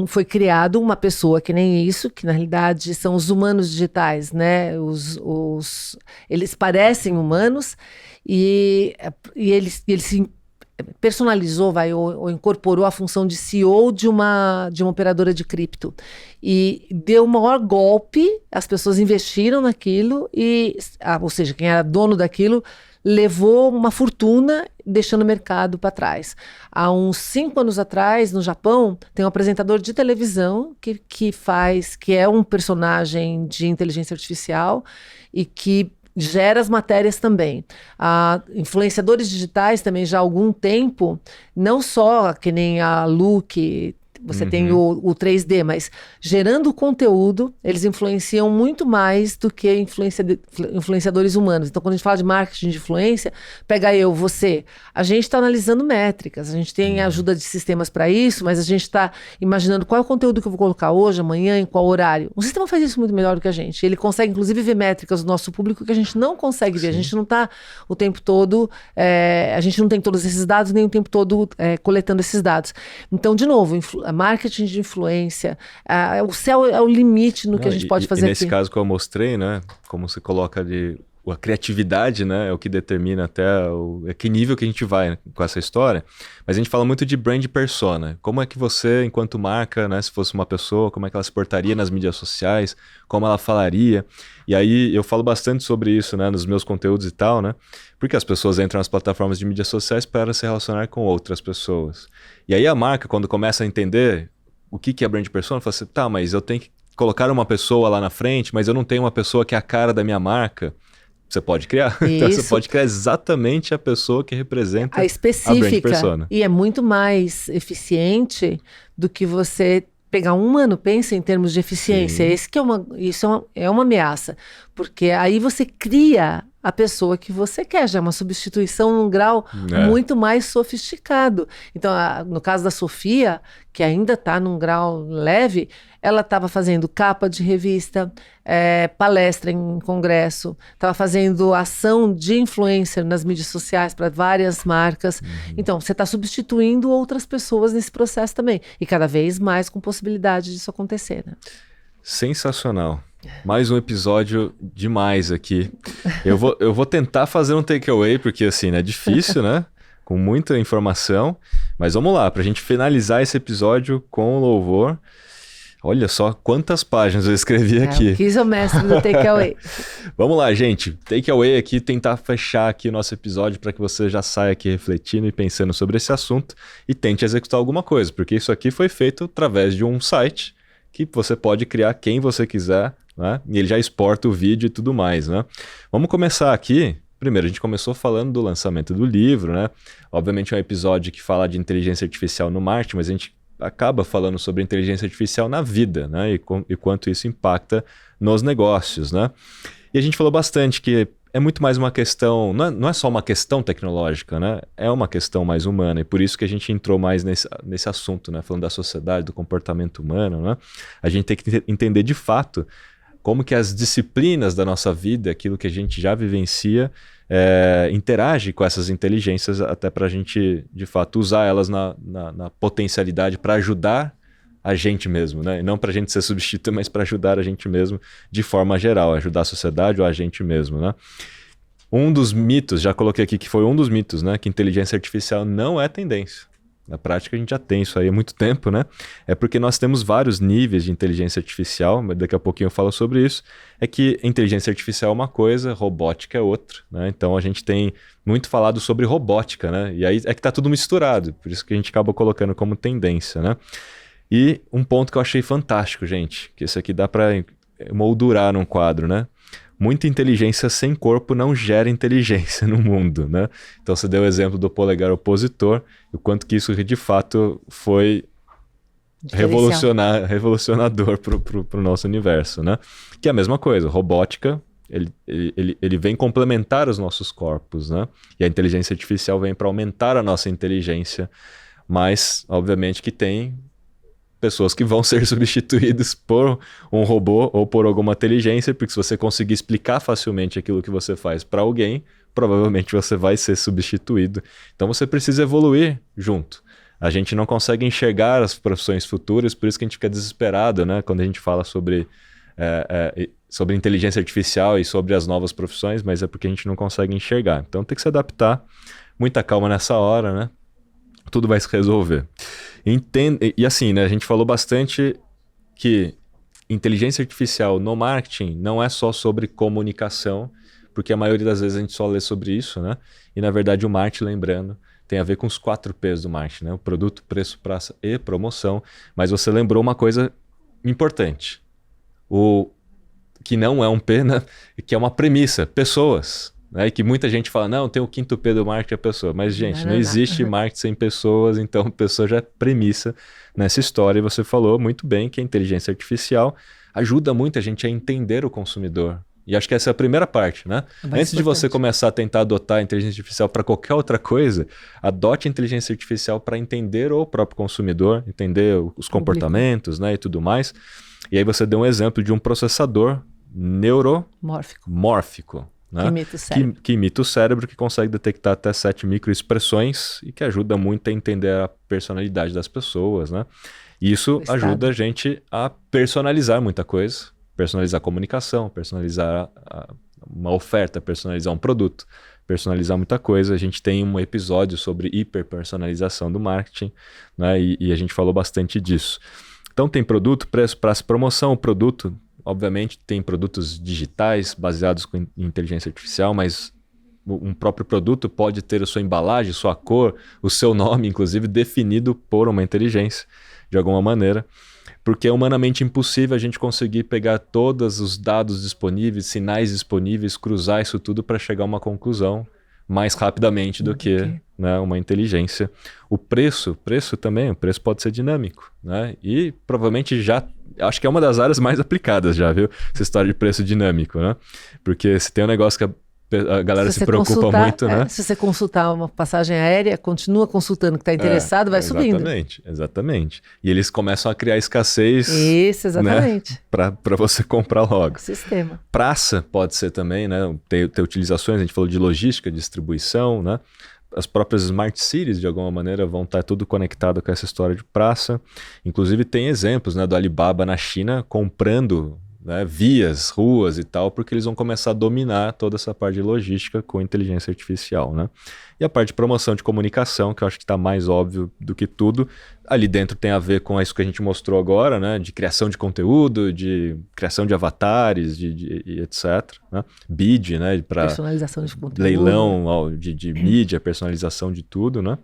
foi criado uma pessoa que nem isso, que na realidade são os humanos digitais, né? Eles parecem humanos e ele se personalizou, ou incorporou a função de CEO de uma operadora de cripto. E deu o maior golpe, as pessoas investiram naquilo, ou seja, quem era dono daquilo levou uma fortuna, deixando o mercado para trás. Há uns 5 anos atrás, no Japão, tem um apresentador de televisão que é um personagem de inteligência artificial e que gera as matérias também. Influenciadores digitais também já há algum tempo, não só que nem a Lu, que você tem o 3D, mas gerando conteúdo, eles influenciam muito mais do que influenciadores humanos. Então, quando a gente fala de marketing de influência, pega você. A gente está analisando métricas, a gente tem ajuda de sistemas para isso, mas a gente está imaginando qual é o conteúdo que eu vou colocar hoje, amanhã, em qual horário. O sistema faz isso muito melhor do que a gente. Ele consegue, inclusive, ver métricas do nosso público que a gente não consegue ver. A gente não está o tempo todo, a gente não tem todos esses dados, nem o tempo todo coletando esses dados. Então, de novo, marketing de influência, o céu é o limite no que a gente pode fazer nesse aqui. caso que eu mostrei, né, como se coloca a criatividade, né, é o que determina até que nível que a gente vai, né, com essa história. Mas a gente fala muito de brand persona. Como é que você, enquanto marca, né, se fosse uma pessoa, como é que ela se portaria nas mídias sociais, como ela falaria. E aí eu falo bastante sobre isso, né, nos meus conteúdos e tal, né, porque as pessoas entram nas plataformas de mídias sociais para se relacionar com outras pessoas. E aí a marca, quando começa a entender o que é brand persona, fala assim, tá, mas eu tenho que colocar uma pessoa lá na frente, mas eu não tenho uma pessoa que é a cara da minha marca. Você pode criar. Então você pode criar exatamente a pessoa que representa a específica, a brand persona. E é muito mais eficiente do que você pegar um humano. Pensa em termos de eficiência. Isso é uma ameaça. Porque aí você cria a pessoa que você quer. Já é uma substituição num grau muito mais sofisticado. Então, no caso da Sofia, que ainda está num grau leve, ela estava fazendo capa de revista, palestra em congresso, estava fazendo ação de influencer nas mídias sociais para várias marcas. Então, você está substituindo outras pessoas nesse processo também. E cada vez mais com possibilidade disso acontecer, né? Sensacional. Mais um episódio demais aqui. Eu vou tentar fazer um takeaway, porque assim, é difícil, né? Com muita informação. Mas vamos lá, para a gente finalizar esse episódio com louvor. Olha só quantas páginas eu escrevi aqui. Quis o mestre do takeaway. Vamos lá, gente. Takeaway aqui, tentar fechar aqui o nosso episódio para que você já saia aqui refletindo e pensando sobre esse assunto e tente executar alguma coisa, porque isso aqui foi feito através de um site que você pode criar quem você quiser, né? E ele já exporta o vídeo e tudo mais, né? Vamos começar aqui. Primeiro, a gente começou falando do lançamento do livro, né? Obviamente é um episódio que fala de inteligência artificial no marketing, mas a gente acaba falando sobre inteligência artificial na vida, né? E quanto isso impacta nos negócios, né? E a gente falou bastante que é muito mais uma questão, não é só uma questão tecnológica, né? É uma questão mais humana, e por isso que a gente entrou mais nesse assunto, né? Falando da sociedade, do comportamento humano, né? A gente tem que entender de fato como que as disciplinas da nossa vida, aquilo que a gente já vivencia, interage com essas inteligências até para a gente, de fato, usar elas na potencialidade para ajudar a gente mesmo, né? E não para a gente ser substituído, mas para ajudar a gente mesmo de forma geral, ajudar a sociedade ou a gente mesmo, né? Um dos mitos, já coloquei aqui que foi um dos mitos, né? Que inteligência artificial não é tendência. Na prática a gente já tem isso aí há muito tempo, né? É porque nós temos vários níveis de inteligência artificial, mas daqui a pouquinho eu falo sobre isso. É que inteligência artificial é uma coisa, robótica é outra, né? Então a gente tem muito falado sobre robótica, né? E aí é que tá tudo misturado, por isso que a gente acaba colocando como tendência, né? E um ponto que eu achei fantástico, gente, que esse aqui dá para moldurar num quadro, né? Muita inteligência sem corpo não gera inteligência no mundo, né? Então você deu o exemplo do polegar opositor, o quanto que isso de fato foi revolucionador para o nosso universo, né? Que é a mesma coisa, robótica, ele vem complementar os nossos corpos, né? E a inteligência artificial vem para aumentar a nossa inteligência, mas obviamente que tem pessoas que vão ser substituídas por um robô ou por alguma inteligência, porque se você conseguir explicar facilmente aquilo que você faz para alguém, provavelmente você vai ser substituído. Então você precisa evoluir junto. A gente não consegue enxergar as profissões futuras, por isso que a gente fica desesperado, né? Quando a gente fala sobre inteligência artificial e sobre as novas profissões, mas é porque a gente não consegue enxergar. Então tem que se adaptar, muita calma nessa hora, né? Tudo vai se resolver. E assim, né, a gente falou bastante que inteligência artificial no marketing não é só sobre comunicação, porque a maioria das vezes a gente só lê sobre isso, né? E na verdade o marketing, lembrando, tem a ver com os 4 P's do marketing, né? O produto, preço, praça e promoção. Mas você lembrou uma coisa importante, que não é um P, né? Que é uma premissa, pessoas. Né? E que muita gente fala, não, tem o 5º P do marketing, é pessoa. Mas, gente, não existe marketing sem pessoas, então pessoa já é premissa nessa história. E você falou muito bem que a inteligência artificial ajuda muito a gente a entender o consumidor. E acho que essa é a primeira parte, né? Antes de você começar a tentar adotar a inteligência artificial para qualquer outra coisa, adote a inteligência artificial para entender o próprio consumidor, entender os comportamentos, né, e tudo mais. E aí você deu um exemplo de um processador neuromórfico. Né? Que imita o cérebro, que consegue detectar até 7 microexpressões e que ajuda muito a entender a personalidade das pessoas, né? E isso ajuda a gente a personalizar muita coisa, personalizar a comunicação, personalizar uma oferta, personalizar um produto, personalizar muita coisa. A gente tem um episódio sobre hiperpersonalização do marketing, né? E a gente falou bastante disso. Então tem produto, preço, prazo, promoção, produto. Obviamente tem produtos digitais baseados em inteligência artificial, mas um próprio produto pode ter a sua embalagem, sua cor, o seu nome, inclusive, definido por uma inteligência, de alguma maneira, porque é humanamente impossível a gente conseguir pegar todos os dados disponíveis, sinais disponíveis, cruzar isso tudo para chegar a uma conclusão mais rapidamente do que né, uma inteligência. O preço também, o preço pode ser dinâmico, né? E provavelmente já acho que é uma das áreas mais aplicadas já, viu? Essa história de preço dinâmico, né? Porque se tem um negócio que a galera se preocupa muito, né? Se você consultar uma passagem aérea, continua consultando que está interessado, vai subindo. Exatamente. E eles começam a criar escassez. Isso, exatamente. Né? Para você comprar logo. Sistema. Praça pode ser também, né? Ter utilizações, a gente falou de logística, distribuição, né? As próprias smart cities, de alguma maneira, vão estar tudo conectado com essa história de praça. Inclusive, tem exemplos, né, do Alibaba na China comprando, né, vias, ruas e tal, porque eles vão começar a dominar toda essa parte de logística com inteligência artificial, né? E a parte de promoção de comunicação, que eu acho que está mais óbvio do que tudo, ali dentro tem a ver com isso que a gente mostrou agora, né? De criação de conteúdo, de criação de avatares, e etc. Né? Bid, né? Para personalização de conteúdo. Leilão de mídia, personalização de tudo, né?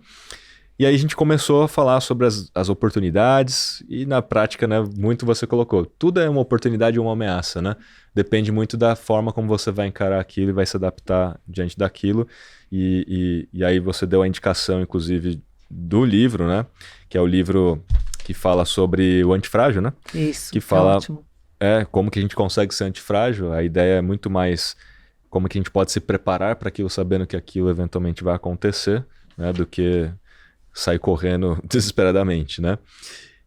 E aí a gente começou a falar sobre as oportunidades e na prática, né, muito você colocou. Tudo é uma oportunidade ou uma ameaça, né? Depende muito da forma como você vai encarar aquilo e vai se adaptar diante daquilo. E aí você deu a indicação, inclusive, do livro, né? Que é o livro que fala sobre o antifrágil, né? Isso, que fala ótimo. Como que a gente consegue ser antifrágil. A ideia é muito mais como que a gente pode se preparar para aquilo sabendo que aquilo eventualmente vai acontecer, né? Do que sair correndo desesperadamente, né?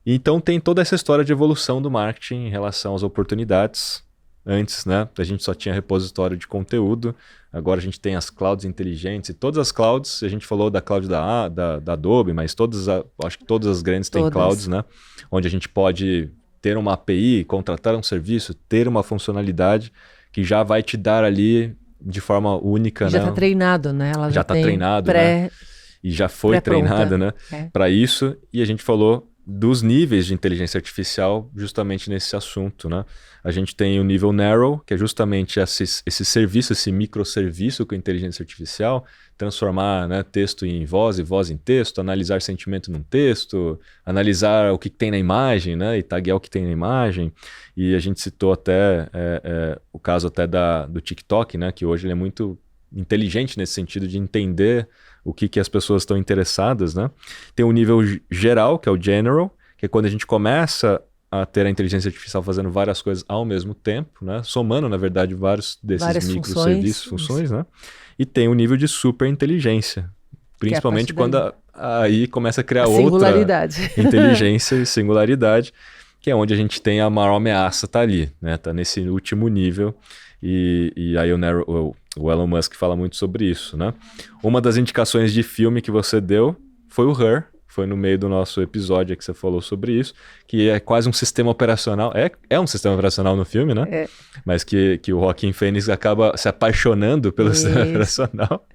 Então tem toda essa história de evolução do marketing em relação às oportunidades. Antes, né, a gente só tinha repositório de conteúdo, agora a gente tem as clouds inteligentes, e todas as clouds, a gente falou da cloud da Adobe, mas acho que todas as grandes têm clouds, né, onde a gente pode ter uma API, contratar um serviço, ter uma funcionalidade que já vai te dar ali de forma única. Já está treinado, né? Ela já está treinado, né? E já foi treinada, né? Para isso, e a gente falou dos níveis de inteligência artificial justamente nesse assunto, né? A gente tem o nível narrow, que é justamente esse serviço, esse microserviço com inteligência artificial, transformar, né, texto em voz e voz em texto, analisar sentimento num texto, analisar o que tem na imagem, né, e taguear o que tem na imagem. E a gente citou até o caso até do TikTok, né, que hoje ele é muito inteligente nesse sentido de entender o que as pessoas estão interessadas, né? Tem o nível geral, que é o general, que é quando a gente começa a ter a inteligência artificial fazendo várias coisas ao mesmo tempo, né? Somando, na verdade, vários desses microserviços, funções, né? E tem o nível de super inteligência, principalmente quando aí começa a criar outra inteligência e singularidade, que é onde a gente tem a maior ameaça, tá ali, né? Tá nesse último nível. E aí o Elon Musk fala muito sobre isso, né? Uma das indicações de filme que você deu foi o Her, foi no meio do nosso episódio que você falou sobre isso, que é quase um sistema operacional, é um sistema operacional no filme, né? É. Mas que o Joaquin Phoenix acaba se apaixonando pelo sistema operacional.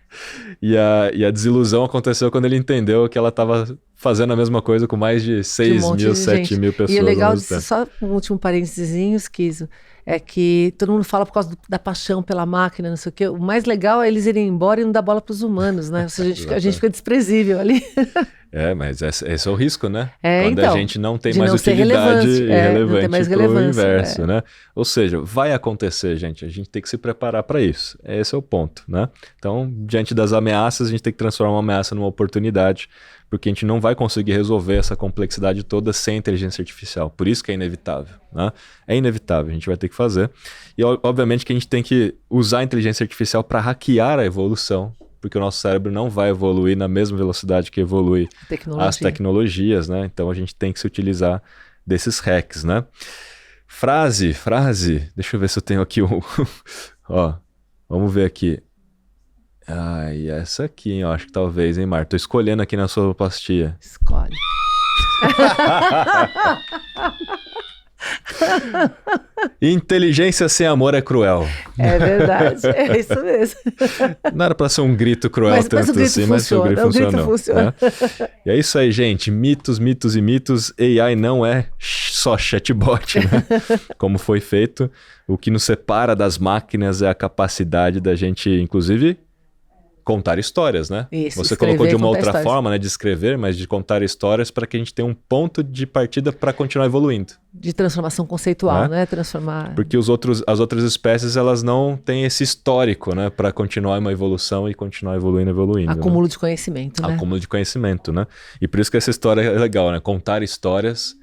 E a desilusão aconteceu quando ele entendeu que ela estava fazendo a mesma coisa com mais de 6 mil, 7 mil pessoas. E é legal, só um último parênteses, Kiso, é que todo mundo fala por causa da paixão pela máquina, não sei o quê. O mais legal é eles irem embora e não dar bola para os humanos, né? A gente fica desprezível ali. Mas esse é o risco, né? Quando então, a gente não tem mais utilidade e relevante para o inverso, né? Ou seja, vai acontecer, gente. A gente tem que se preparar para isso. Esse é o ponto, né? Então, diante das ameaças, a gente tem que transformar uma ameaça numa oportunidade, porque a gente não vai conseguir resolver essa complexidade toda sem inteligência artificial. Por isso que é inevitável, né? É inevitável, a gente vai ter que fazer. E, obviamente, que a gente tem que usar a inteligência artificial para hackear a evolução, porque o nosso cérebro não vai evoluir na mesma velocidade que evolui as tecnologias, né? Então, a gente tem que se utilizar desses hacks, né? Frase. Deixa eu ver se eu tenho aqui ó, vamos ver aqui. E essa aqui, hein? Eu acho que talvez, hein, Marta? Tô escolhendo aqui na sua pastinha. Escolhe. Inteligência sem amor é cruel. É verdade, é isso mesmo. Não era pra ser um grito cruel tanto assim, mas o grito funciona. Né? E é isso aí, gente. Mitos e mitos. AI não é só chatbot, né? Como foi feito. O que nos separa das máquinas é a capacidade da gente, inclusive, contar histórias, né? Isso, você colocou de uma outra forma, né, de escrever, mas de contar histórias para que a gente tenha um ponto de partida para continuar evoluindo. De transformação conceitual, né? Transformar. Porque as outras espécies, elas não têm esse histórico, né, para continuar uma evolução e continuar evoluindo. Acúmulo de conhecimento, né? Acúmulo de conhecimento, né? E por isso que essa história é legal, né? Contar histórias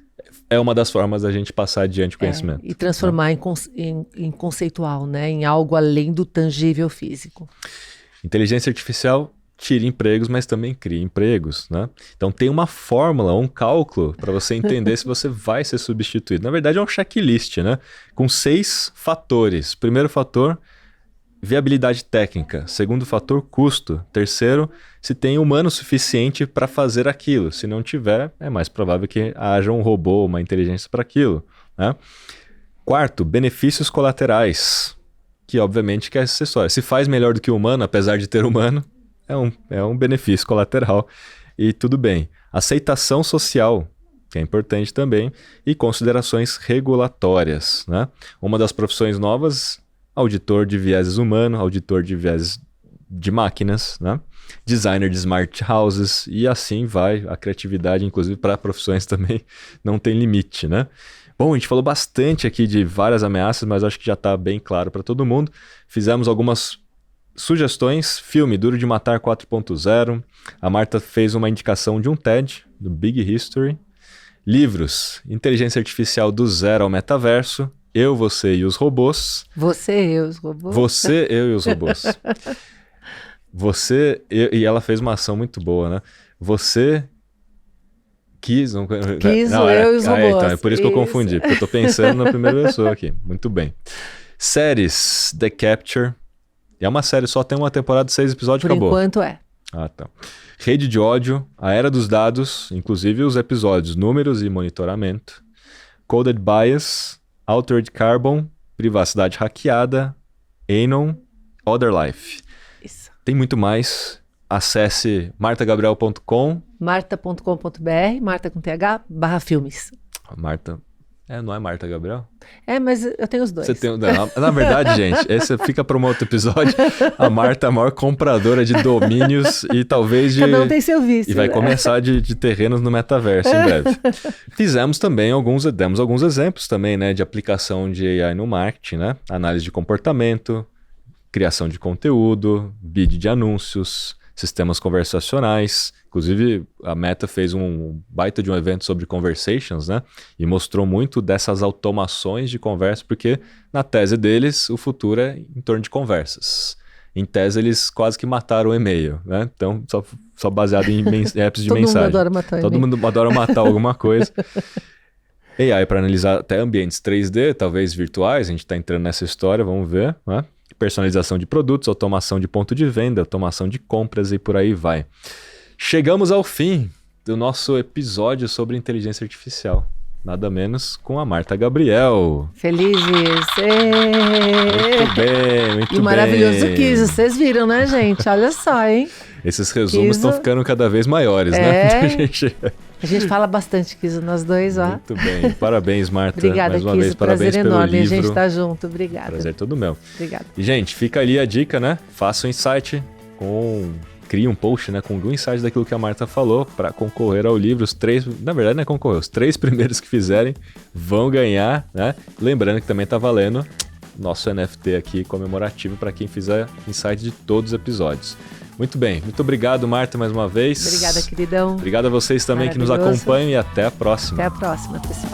é uma das formas da gente passar adiante conhecimento. E transformar em conceitual, né? Em algo além do tangível físico. Inteligência artificial tira empregos, mas também cria empregos, né? Então tem uma fórmula, um cálculo para você entender se você vai ser substituído. Na verdade é um checklist, né? Com 6 fatores. Primeiro fator, viabilidade técnica. Segundo fator, custo. Terceiro, se tem humano suficiente para fazer aquilo. Se não tiver, é mais provável que haja um robô, uma inteligência para aquilo, né? Quarto, benefícios colaterais. Que obviamente que é essa história. Se faz melhor do que o humano, apesar de ter humano, é um benefício colateral e tudo bem. Aceitação social, que é importante também, e considerações regulatórias, né? Uma das profissões novas, auditor de vieses humano, auditor de vieses de máquinas, né? Designer de smart houses e assim vai. A criatividade, inclusive para profissões também, não tem limite, né? Bom, a gente falou bastante aqui de várias ameaças, mas acho que já está bem claro para todo mundo. Fizemos algumas sugestões. Filme Duro de Matar 4.0. A Marta fez uma indicação de um TED, do Big History. Livros, Inteligência Artificial do Zero ao Metaverso. Eu, Você e os Robôs. Você, eu e os robôs. Você, eu e os robôs. E ela fez uma ação muito boa, né? Você... Quis, eu e os robôs. Então, é por isso que eu confundi, porque eu tô pensando na primeira pessoa aqui. Muito bem. Séries, The Capture. É uma série só, tem uma temporada de 6 episódios e acabou. Por enquanto é. Ah, tá. Rede de ódio, A Era dos Dados, inclusive os episódios, números e monitoramento. Coded Bias, Altered Carbon, Privacidade Hackeada, Anon, Other Life. Isso. Tem muito mais. Acesse martagabriel.com. marta.com.br, Marta com TH/filmes. Marta... não é Marta Gabriel? Mas eu tenho os dois. Você tem... Na verdade, gente, esse fica para um outro episódio. A Marta é a maior compradora de domínios e talvez de... Cada um tem seu vício. E vai começar de terrenos no metaverso em breve. Fizemos também demos alguns exemplos também, né, de aplicação de AI no marketing, né? Análise de comportamento, criação de conteúdo, bid de anúncios, sistemas conversacionais. Inclusive, a Meta fez um baita de um evento sobre conversations, né? E mostrou muito dessas automações de conversa, porque na tese deles, o futuro é em torno de conversas. Em tese, eles quase que mataram o e-mail, né? Então, só baseado em apps de mensagem. Todo mundo adora matar alguma coisa. AI para analisar até ambientes 3D, talvez virtuais, a gente está entrando nessa história, vamos ver, né? Personalização de produtos, automação de ponto de venda, automação de compras e por aí vai. Chegamos ao fim do nosso episódio sobre inteligência artificial. Nada menos com a Marta Gabriel. Felizes! Muito bem, muito bem. E maravilhoso Kiso, vocês viram, né, gente? Olha só, hein? Esses resumos estão ficando cada vez maiores, né? A gente fala bastante, Kiso, nós dois, ó. Muito bem. Parabéns, Marta. Obrigada, mais uma Kiso, vez, parabéns prazer pelo enorme livro. A gente estar junto, obrigada. Prazer todo meu. Obrigada. E, gente, fica ali a dica, né? Faça um insight crie um post, né, com algum insight daquilo que a Marta falou para concorrer ao livro. Os 3, na verdade não é concorrer, os 3 primeiros que fizerem vão ganhar, né? Lembrando que também tá valendo nosso NFT aqui comemorativo para quem fizer insight de todos os episódios. Muito bem, muito obrigado, Marta, mais uma vez. Obrigada, queridão. Obrigado a vocês também que nos acompanham e até a próxima. Até a próxima, pessoal.